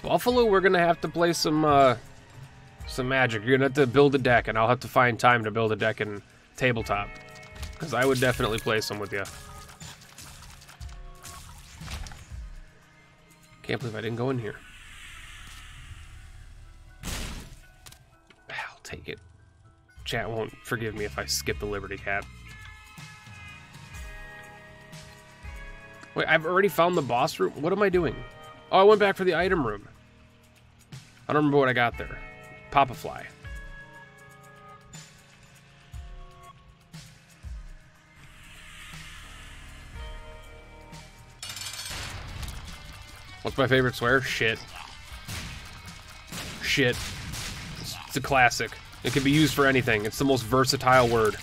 Speaker 1: Buffalo, we're gonna have to play some Magic. You're gonna have to build a deck, and I'll have to find time to build a deck in tabletop. Because I would definitely play some with you. Can't believe I didn't go in here. I'll take it. Chat won't forgive me if I skip the Liberty Cap. Wait, I've already found the boss room? What am I doing? Oh, I went back for the item room. I don't remember what I got there. Pop a fly. What's my favorite swear? Shit. Shit. It's a classic. It can be used for anything. It's the most versatile word.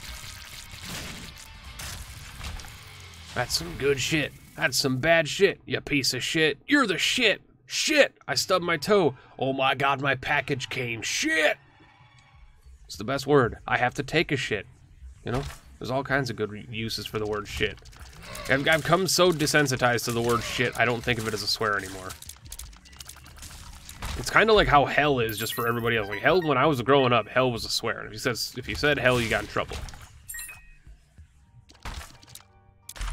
Speaker 1: That's some good shit. That's some bad shit, you piece of shit. You're the shit. Shit! I stubbed my toe. Oh my god, my package came. Shit! It's the best word. I have to take a shit. You know? There's all kinds of good uses for the word shit. I've come so desensitized to the word shit, I don't think of it as a swear anymore. It's kind of like how hell is just for everybody else. Like, hell, when I was growing up, hell was a swear. And if you said hell, you got in trouble.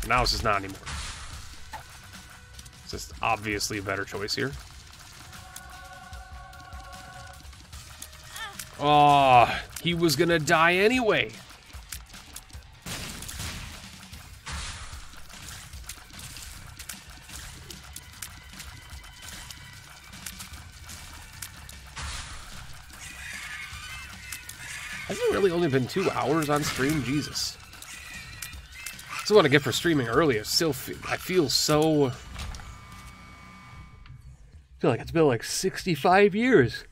Speaker 1: Now it's just not anymore. It's just obviously a better choice here. Oh, he was gonna die anyway. Hasn't it really only been 2 hours on stream? Jesus. That's what I get for streaming early. I feel so... I feel like it's been like 65 years.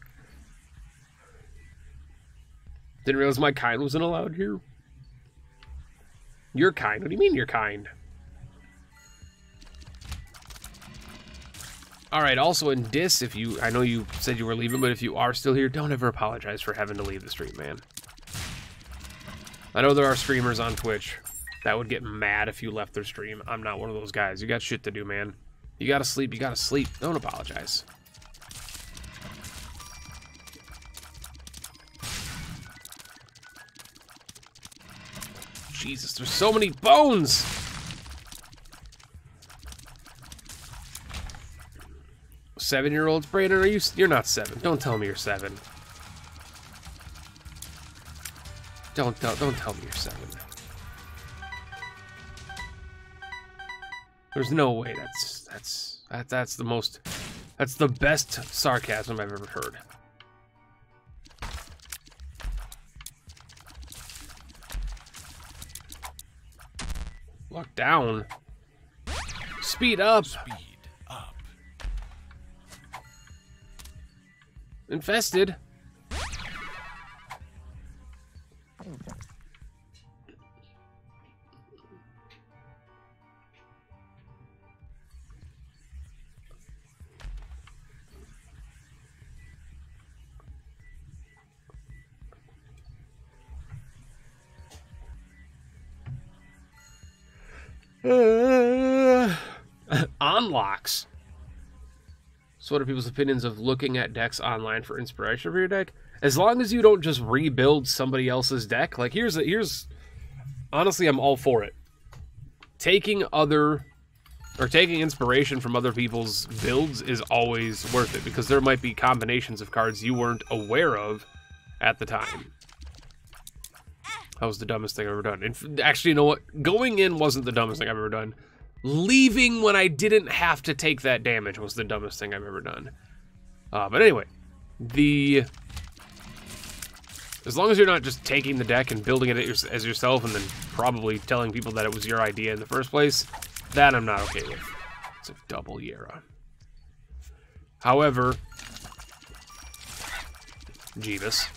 Speaker 1: Didn't realize my kind wasn't allowed here. Your kind? What do you mean your kind? Alright, also in Dis, if you... I know you said you were leaving, but if you are still here, don't ever apologize for having to leave the stream, man. I know there are streamers on Twitch that would get mad if you left their stream. I'm not one of those guys. You got shit to do, man. You gotta sleep, you gotta sleep. Don't apologize. Jesus, there's so many bones! Seven-year-olds, Brandon, you're not 7. Don't tell me you're 7. Don't tell me you're 7. There's no way that's the best sarcasm I've ever heard. Lock down. Speed up.
Speaker 4: Speed up.
Speaker 1: Infested. Unlocks. So what are people's opinions of looking at decks online for inspiration for your deck? As long as you don't just rebuild somebody else's deck. Like here's honestly, I'm all for it. Taking inspiration from other people's builds is always worth it, because there might be combinations of cards you weren't aware of at the time. That was the dumbest thing I've ever done. And actually, you know what? Going in wasn't the dumbest thing I've ever done. Leaving when I didn't have to take that damage was the dumbest thing I've ever done. But anyway, as long as you're not just taking the deck and building it as yourself and then probably telling people that it was your idea in the first place, that I'm not okay with. It's a double Yera. However, Jeebus.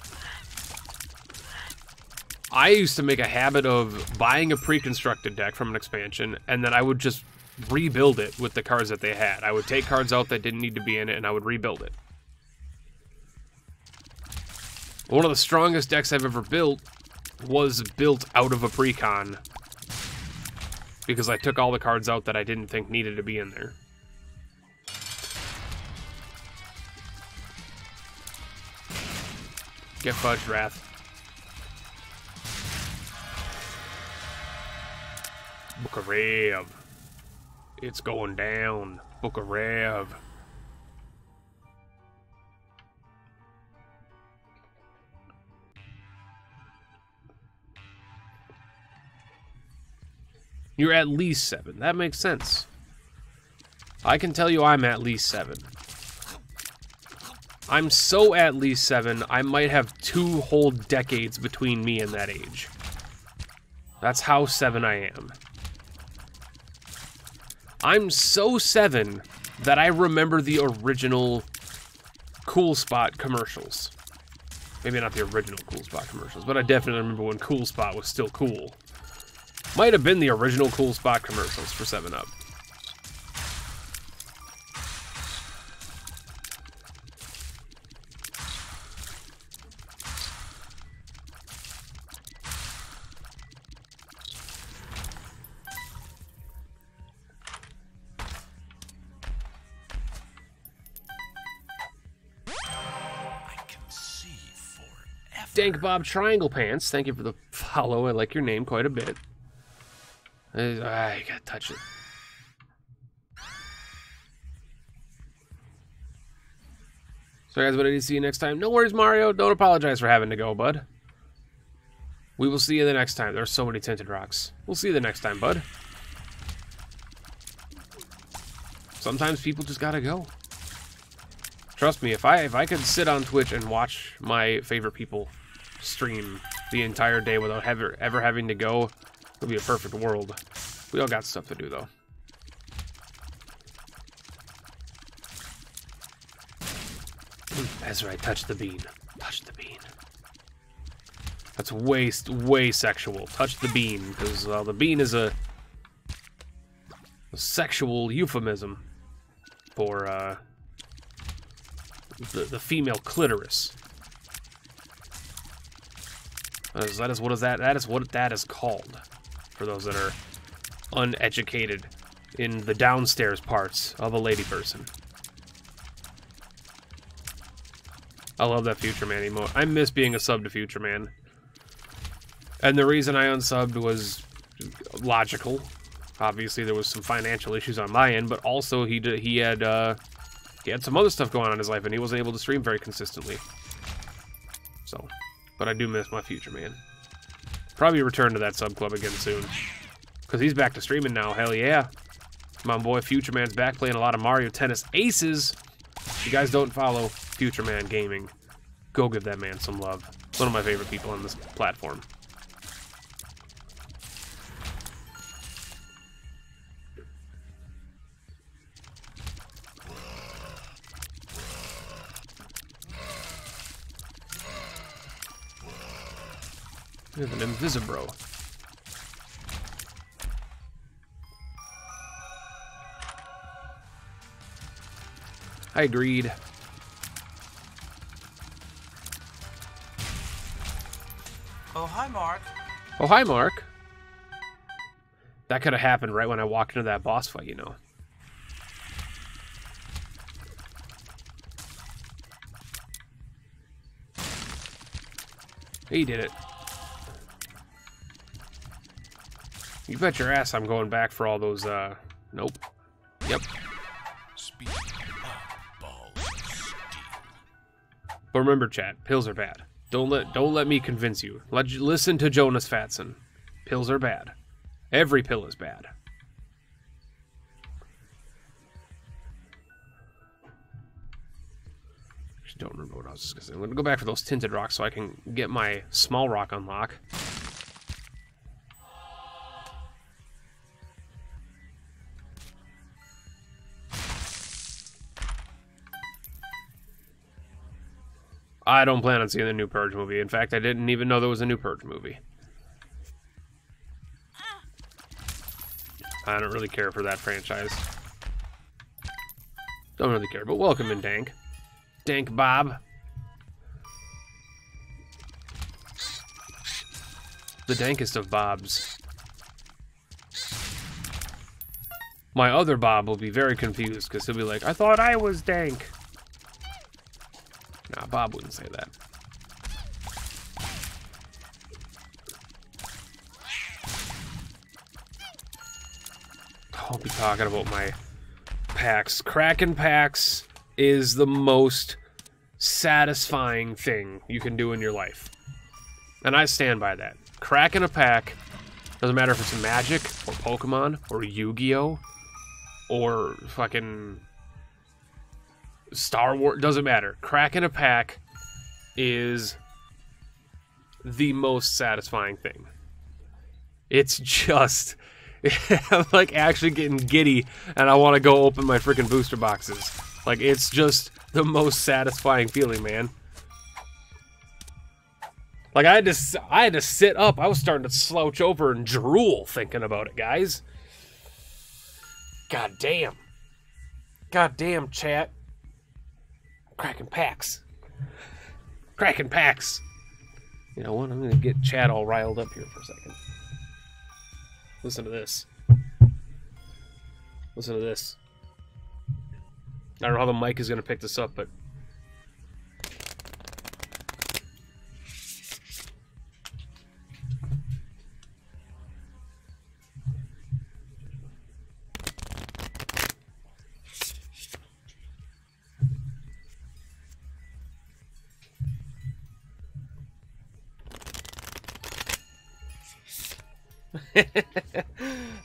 Speaker 1: I used to make a habit of buying a pre-constructed deck from an expansion, and then I would just rebuild it with the cards that they had. I would take cards out that didn't need to be in it, and I would rebuild it. One of the strongest decks I've ever built was built out of a precon. Because I took all the cards out that I didn't think needed to be in there. Get fudged, Wrath. Book of Rev. It's going down. Book of Rev. You're at least 7. That makes sense. I can tell you I'm at least 7. I'm so at least 7, I might have 2 whole decades between me and that age. That's how 7 I am. I'm so 7 that I remember the original Cool Spot commercials. Maybe not the original Cool Spot commercials, but I definitely remember when Cool Spot was still cool. Might have been the original Cool Spot commercials for 7-Up. Dank Bob Triangle Pants, thank you for the follow. I like your name quite a bit. I gotta touch it. So guys, what did you see you next time? No worries, Mario. Don't apologize for having to go, bud. We will see you the next time. There's so many tinted rocks. We'll see you the next time, bud. Sometimes people just gotta go. Trust me, if I could sit on Twitch and watch my favorite people stream the entire day without ever having to go, it'll be a perfect world. We all got stuff to do, though. That's right, touch the bean. Touch the bean. That's way sexual. Touch the bean, because the bean is a sexual euphemism for the female clitoris. That is what that is called. For those that are uneducated in the downstairs parts of a lady person. I love that Future Man emote. I miss being a sub to Future Man. And the reason I unsubbed was logical. Obviously, there was some financial issues on my end, but also he had some other stuff going on in his life, and he wasn't able to stream very consistently. So, but I do miss my Future Man. Probably return to that sub club again soon. Because he's back to streaming now, hell yeah. My boy Future Man's back playing a lot of Mario Tennis Aces. If you guys don't follow Future Man Gaming, go give that man some love. One of my favorite people on this platform. We have an Invisibro. I agreed.
Speaker 6: Oh, hi, Mark.
Speaker 1: Oh, hi, Mark. That could have happened right when I walked into that boss fight, you know. He did it. You bet your ass I'm going back for all those, nope. Yep.
Speaker 4: Speak of balls of steel.
Speaker 1: But remember, chat, pills are bad. Don't let me convince you. Listen to Jonas Fatson. Pills are bad. Every pill is bad. Actually, don't remember what I was just gonna say. I'm gonna go back for those tinted rocks so I can get my small rock unlock. I don't plan on seeing the new Purge movie. In fact, I didn't even know there was a new Purge movie. I don't really care for that franchise. Don't really care, but welcome in, Dank. Dank Bob. the dankest of Bobs. My other Bob will be very confused because he'll be like, I thought I was dank. Nah, Bob wouldn't say that. I'll be talking about my packs. Cracking packs is the most satisfying thing you can do in your life. And I stand by that. Cracking a pack, doesn't matter if it's Magic, or Pokemon, or Yu-Gi-Oh! Or fucking Star Wars, doesn't matter. Cracking a pack is the most satisfying thing. It's just, I'm like actually getting giddy and I want to go open my freaking booster boxes. Like, it's just the most satisfying feeling, man. Like, I had to sit up. I was starting to slouch over and drool thinking about it, guys. God damn. God damn, chat. Cracking packs. Cracking packs. You know what? I'm going to get chat all riled up here for a second. Listen to this. Listen to this. I don't know how the mic is going to pick this up, but...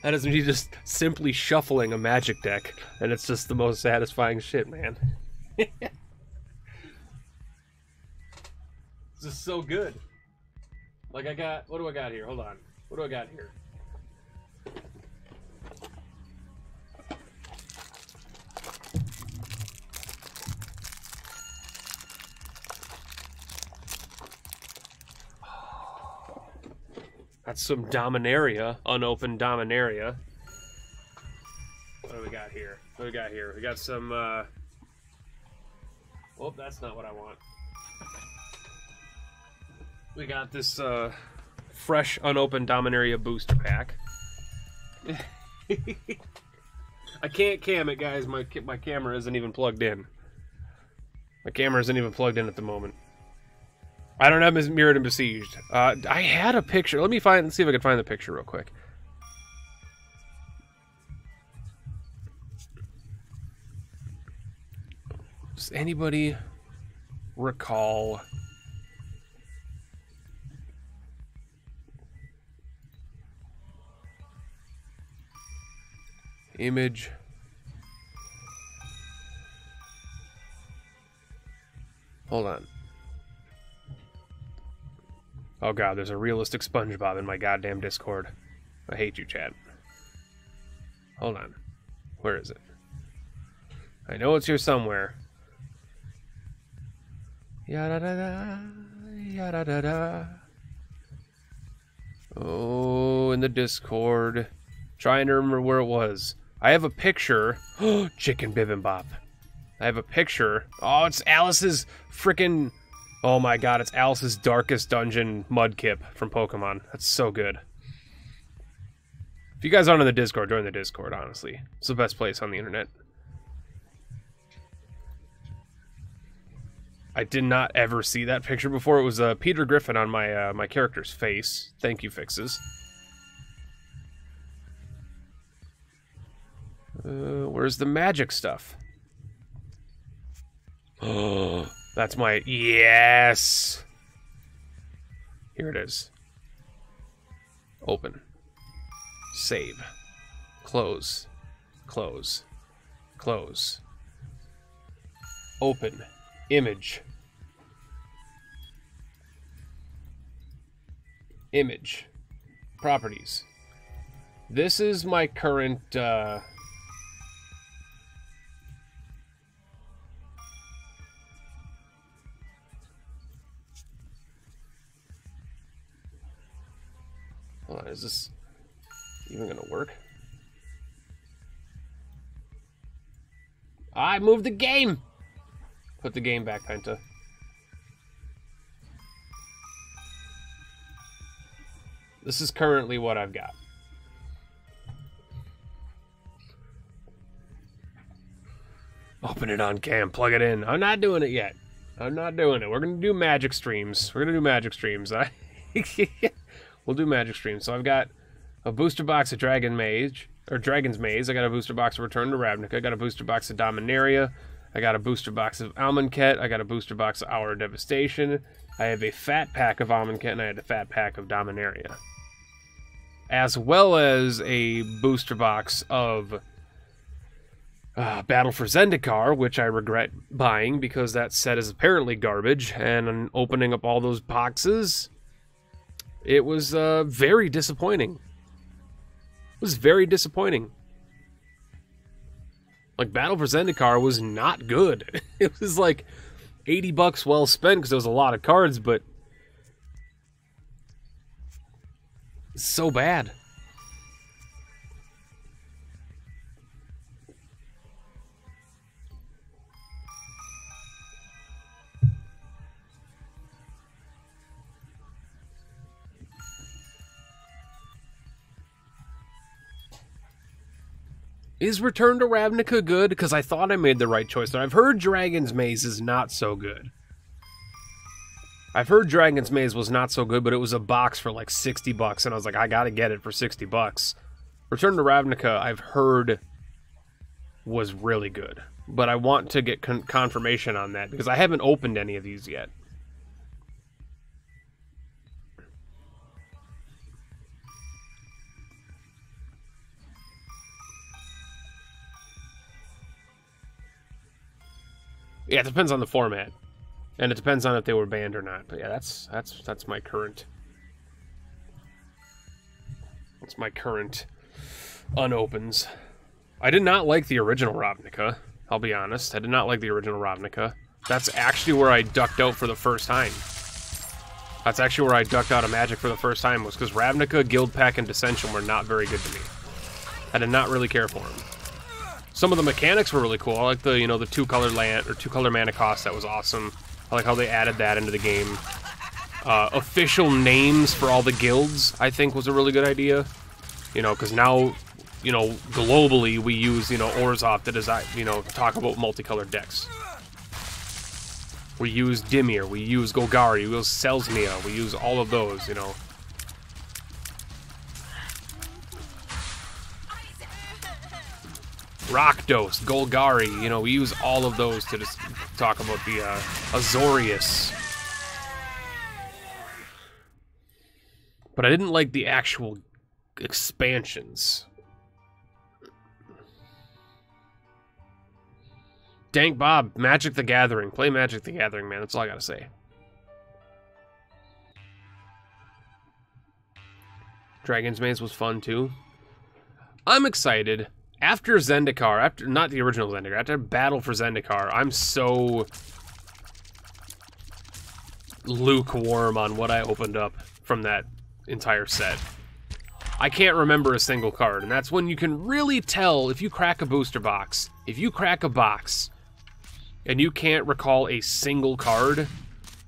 Speaker 1: That is me just simply shuffling a Magic deck, and it's just the most satisfying shit, man. This is so good. Like, I got... What do I got here? Hold on. What do I got here? That's some Dominaria, unopened Dominaria. What do we got here? What do we got here? We got some, Oh, that's not what I want. We got this, fresh, unopened Dominaria booster pack. I can't cam it, guys. My camera isn't even plugged in. My camera isn't even plugged in at the moment. I don't have Mirrored and Besieged. I had a picture. Let me see if I can find the picture real quick. Does anybody recall... Image... Hold on. Oh god, there's a realistic SpongeBob in my goddamn Discord. I hate you, Chad. Hold on. Where is it? I know it's here somewhere. Yada-da-da, yada-da-da. Oh, in the Discord. Trying to remember where it was. I have a picture. Chicken Bibimbap. I have a picture. Oh, it's Alice's frickin'... Oh my god, it's Alice's Darkest Dungeon Mudkip from Pokemon. That's so good. If you guys aren't in the Discord, join the Discord, honestly. It's the best place on the internet. I did not ever see that picture before. It was Peter Griffin on my my character's face. Thank you, Fixes. Where's the magic stuff? Oh, that's my... Yes! Here it is. Open. Save. Close. Close. Close. Open. Image. Image. Properties. This is my current, Hold on, is this even gonna work? I moved the game! Put the game back, Penta. This is currently what I've got. Open it on cam, plug it in. I'm not doing it yet. I'm not doing it. We're gonna do magic streams. We'll do magic streams. So I've got a booster box of Dragon's Maze. I got a booster box of Return to Ravnica. I got a booster box of Dominaria. I got a booster box of Amonkhet. I got a booster box of Hour of Devastation. I have a fat pack of Amonkhet, and I had a fat pack of Dominaria. As well as a booster box of Battle for Zendikar, which I regret buying because that set is apparently garbage, and in opening up all those boxes, it was very disappointing. It was very disappointing. Like, Battle for Zendikar was not good. It was like $80 well spent because there was a lot of cards, but so bad. Is Return to Ravnica good? Because I thought I made the right choice there. I've heard Dragon's Maze is not so good. I've heard Dragon's Maze was not so good, but it was a box for like $60, and I was like, I gotta get it for $60. Return to Ravnica, I've heard, was really good. But I want to get confirmation on that, because I haven't opened any of these yet. Yeah, it depends on the format, and it depends on if they were banned or not. But yeah, that's my current. That's my current unopens. I did not like the original Ravnica. I'll be honest. I did not like the original Ravnica. That's actually where I ducked out for the first time. That's actually where I ducked out of Magic for the first time, was because Ravnica, Guildpact, and Dissension were not very good to me. I did not really care for them. Some of the mechanics were really cool. I like the, the two-color land or two-color mana cost. That was awesome. I like how they added that into the game. Official names for all the guilds, I think, was a really good idea. Because now, globally we use, Orzhov to design, talk about multicolored decks. We use Dimir, we use Golgari, we use Selesnya, we use all of those, Rakdos, Golgari, we use all of those to just talk about the Azorius. But I didn't like the actual expansions. Dank Bob, Magic the Gathering. Play Magic the Gathering, man. That's all I gotta say. Dragon's Maze was fun, too. I'm excited. After Zendikar, not the original Zendikar, after Battle for Zendikar, I'm so lukewarm on what I opened up from that entire set. I can't remember a single card, and that's when you can really tell if you crack a booster box. If you crack a box and you can't recall a single card,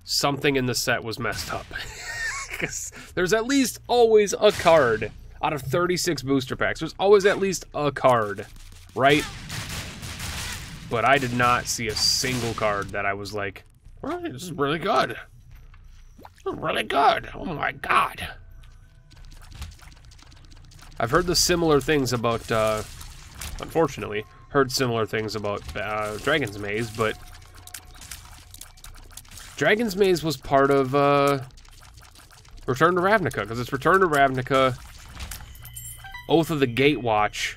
Speaker 1: something in the set was messed up. Because there's at least always a card. Out of 36 booster packs, there's always at least a card, right? But I did not see a single card that I was like, well, this is really good. This is really good. Oh my god. I've heard the similar things about, unfortunately, heard similar things about Dragon's Maze, but Dragon's Maze was part of Return to Ravnica, because it's Return to Ravnica, Oath of the Gatewatch,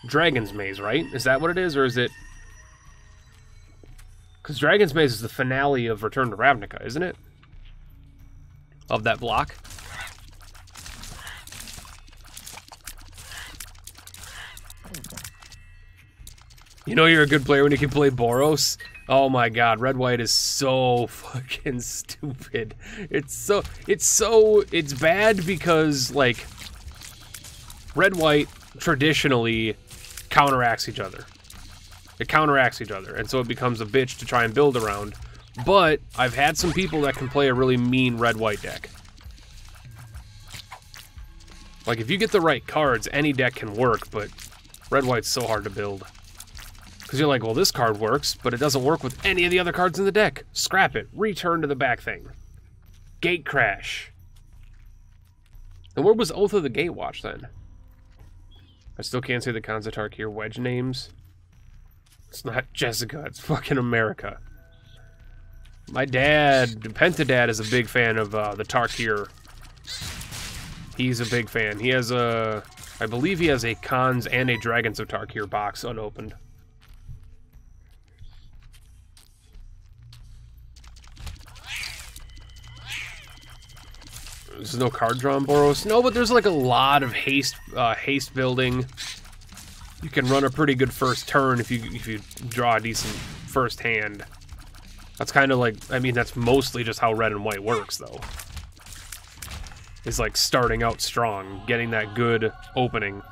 Speaker 1: Dragon's Maze, right? Is that what it is, or is it... Because Dragon's Maze is the finale of Return to Ravnica, isn't it? Of that block. You're a good player when you can play Boros? Oh my god, Red-White is so fucking stupid. It's bad because, like, Red-White traditionally counteracts each other. It counteracts each other, and so it becomes a bitch to try and build around. But I've had some people that can play a really mean Red-White deck. Like, if you get the right cards, any deck can work, but red-white's so hard to build. Because you're like, well, this card works, but it doesn't work with any of the other cards in the deck. Scrap it. Return to the back thing. Gate Crash. And where was Oath of the Gatewatch then? I still can't say the Khans of Tarkir wedge names. It's not Jessica, it's fucking America. My dad, Pentadad, is a big fan of the Tarkir. He's a big fan. He has a... I believe he has a Khans and a Dragons of Tarkir box unopened. There's no card draw on Boros. No, but there's like a lot of haste building. You can run a pretty good first turn if you draw a decent first hand. That's kind of like, I mean, that's mostly just how red and white works, though. Is like starting out strong, getting that good opening.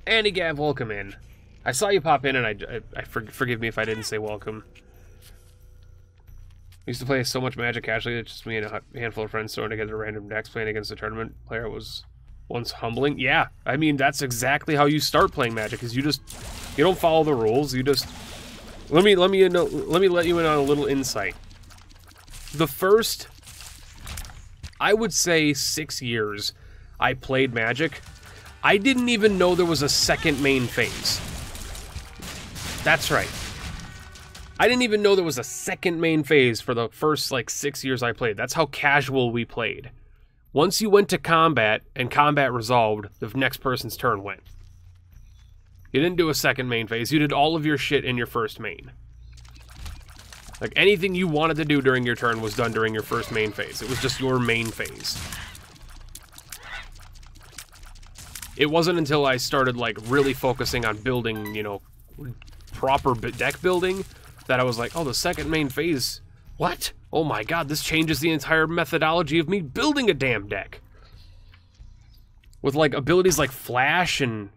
Speaker 1: Andy Gav, welcome in. I saw you pop in, and forgive me if I didn't say welcome. I used to play so much Magic casually that just me and a handful of friends throwing together random decks playing against a tournament player was once humbling. Yeah, I mean, that's exactly how you start playing Magic, is you don't follow the rules, you just... Let me let you in on a little insight. The first, I would say 6 years I played Magic, I didn't even know there was a second main phase. That's right. I didn't even know there was a second main phase for the first, like, 6 years I played. That's how casual we played. Once you went to combat, and combat resolved, the next person's turn went. You didn't do a second main phase. You did all of your shit in your first main. Like, anything you wanted to do during your turn was done during your first main phase. It was just your main phase. It wasn't until I started, like, really focusing on building, you know, proper deck building, that I was like, oh, the second main phase, what? Oh my god, this changes the entire methodology of me building a damn deck. With, like, abilities like Flash and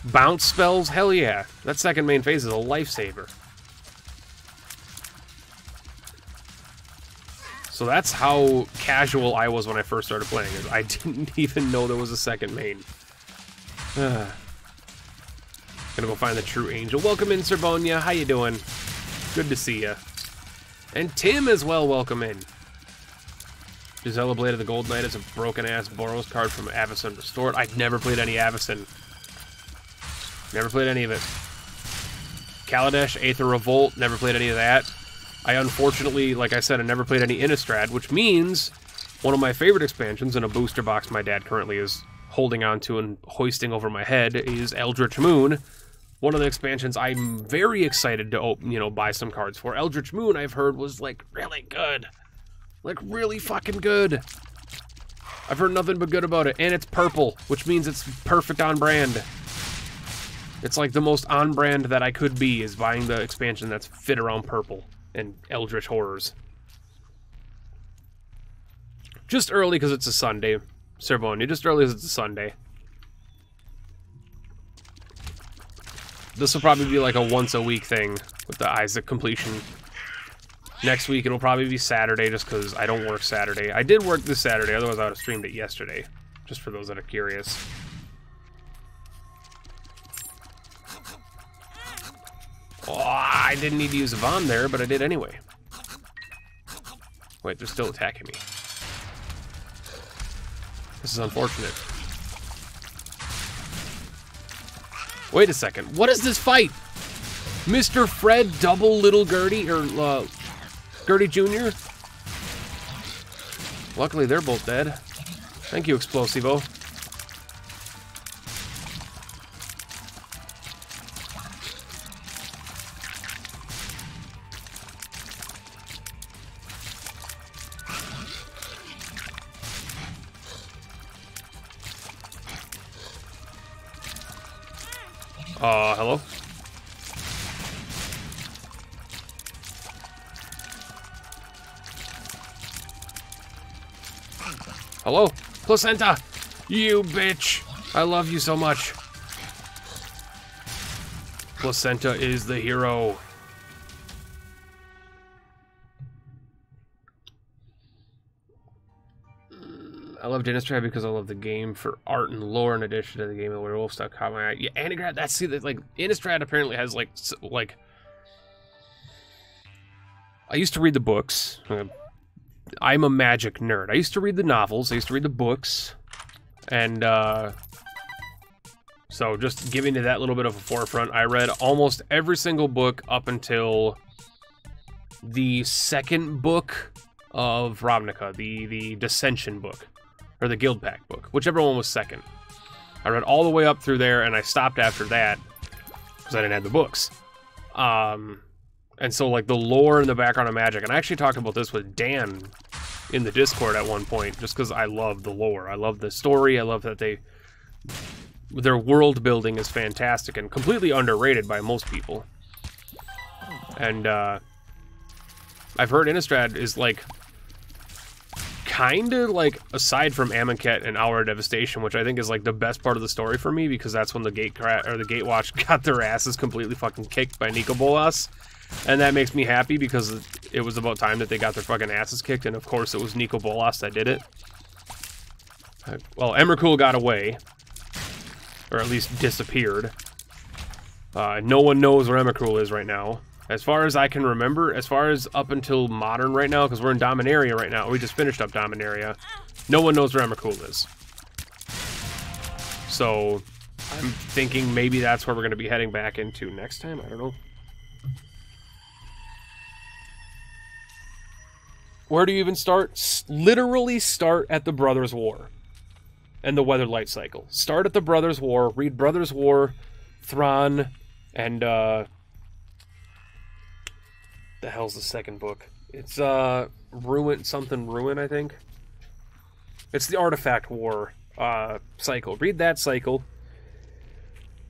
Speaker 1: bounce spells, hell yeah. That second main phase is a lifesaver. So that's how casual I was when I first started playing it. I didn't even know there was a second main. Gonna go find the true angel. Welcome in, Serbonia. How you doing? Good to see ya. And Tim as well, welcome in. Gisela Blade of the Gold Knight is a broken-ass Boros card from Avacyn Restored. I've never played any Avacyn. Never played any of it. Kaladesh, Aether Revolt, never played any of that. I unfortunately, like I said, I never played any Innistrad, which means one of my favorite expansions in a booster box my dad currently is holding on to and hoisting over my head is Eldritch Moon. One of the expansions I'm very excited to open, you know, buy some cards for. Eldritch Moon, I've heard, was, like, really good. Like, really fucking good. I've heard nothing but good about it. And it's purple, which means it's perfect on brand. It's like the most on brand that I could be is buying the expansion that's fit around purple and Eldritch Horrors. Just early because it's a Sunday. Serbonia, just early because it's a Sunday. This will probably be like a once-a-week thing with the Isaac completion. Next week it'll probably be Saturday just because I don't work Saturday. I did work this Saturday, otherwise I would have streamed it yesterday. Just for those that are curious. Oh, I didn't need to use a Vaughn there, but I did anyway. Wait, they're still attacking me. This is unfortunate. Wait a second. What is this fight? Mr. Fred double Little Gertie, or Gertie Jr.? Luckily, they're both dead. Thank you, Explosivo. Hello? Hello? Placenta! You bitch! I love you so much. Placenta is the hero. I loved Innistrad because I love the game for art and lore in addition to the game of werewolf stuff caught my eye. Yeah, Anagrad, that's see that like Innistrad apparently has like I used to read the books. I'm a Magic nerd. I used to read the novels, I used to read the books, and so just giving you that little bit of a forefront, I read almost every single book up until the second book of Ravnica, the Dissension book, or the Guild Pact book, whichever one was second. I read all the way up through there, and I stopped after that, because I didn't have the books. And so, like, the lore in the background of Magic, and I actually talked about this with Dan in the Discord at one point, just because I love the lore. I love the story, I love that their world building is fantastic and completely underrated by most people. And, I've heard Innistrad is, like, kind of, like, aside from Amonkhet and Hour of Devastation, which I think is, like, the best part of the story for me, because that's when the Gatewatch got their asses completely fucking kicked by Nicol Bolas. And that makes me happy, because it was about time that they got their fucking asses kicked, and of course it was Nicol Bolas that did it. Well, Emrakul got away. Or at least disappeared. No one knows where Emrakul is right now. As far as I can remember, as far as up until Modern right now, because we're in Dominaria right now, we just finished up Dominaria, no one knows where Emrakul is. So, I'm thinking maybe that's where we're going to be heading back into next time, I don't know. Where do you even start? Literally start at the Brothers' War and the Weatherlight Cycle. Start at the Brothers' War, read Brothers' War, Thrawn, and the hell's the second book? It's Ruin, I think. It's the Artifact War cycle. Read that cycle,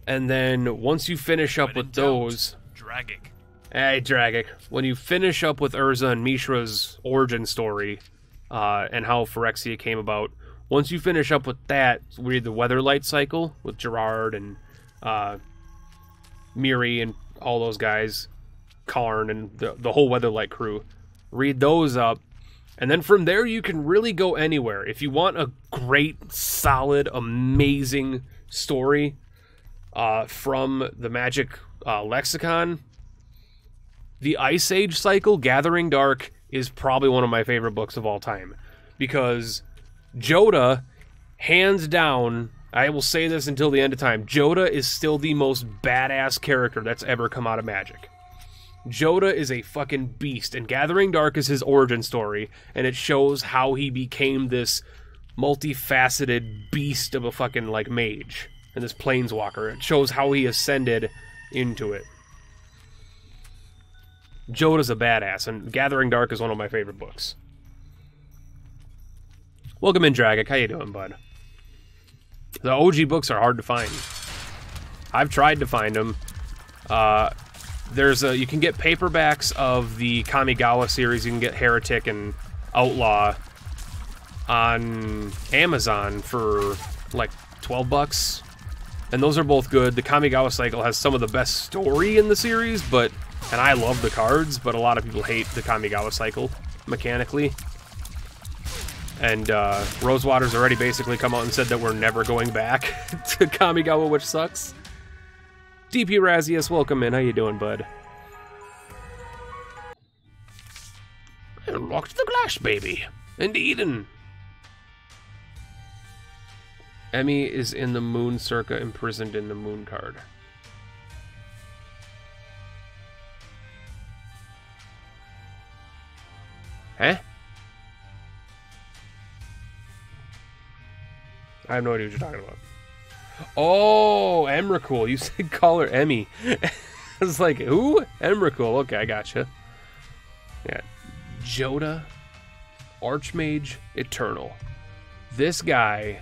Speaker 1: and then once you finish up with those,
Speaker 4: Dragic.
Speaker 1: Hey, Dragic. When you finish up with Urza and Mishra's origin story, and how Phyrexia came about, once you finish up with that, read the Weatherlight cycle with Gerard and Miri and all those guys, Karn and the whole Weatherlight crew. Read those up, and then from there you can really go anywhere. If you want a great, solid, amazing story from the Magic lexicon, the Ice Age cycle, Gathering Dark, is probably one of my favorite books of all time. Because Jodah, hands down, I will say this until the end of time, Jodah is still the most badass character that's ever come out of Magic. Jodah is a fucking beast, and Gathering Dark is his origin story, and it shows how he became this multifaceted beast of a fucking, like, mage, and this planeswalker. It shows how he ascended into it. Jodah's a badass, and Gathering Dark is one of my favorite books. Welcome in, Dragic. How you doing, bud? The OG books are hard to find. I've tried to find them. You can get paperbacks of the Kamigawa series. You can get Heretic and Outlaw on Amazon for like $12. And those are both good. The Kamigawa cycle has some of the best story in the series, and I love the cards, but a lot of people hate the Kamigawa cycle mechanically. And Rosewater's already basically come out and said that we're never going back to Kamigawa, which sucks. DP Razius, welcome in. How you doing, bud? I unlocked the glass, baby. And Eden. Emmy is in the Moon Circa, imprisoned in the Moon card. Huh? I have no idea what you're talking about. Oh, Emrakul. You said call her Emmy. I was like, who? Emrakul. Okay, I gotcha. Yeah. Jodah, Archmage, Eternal. This guy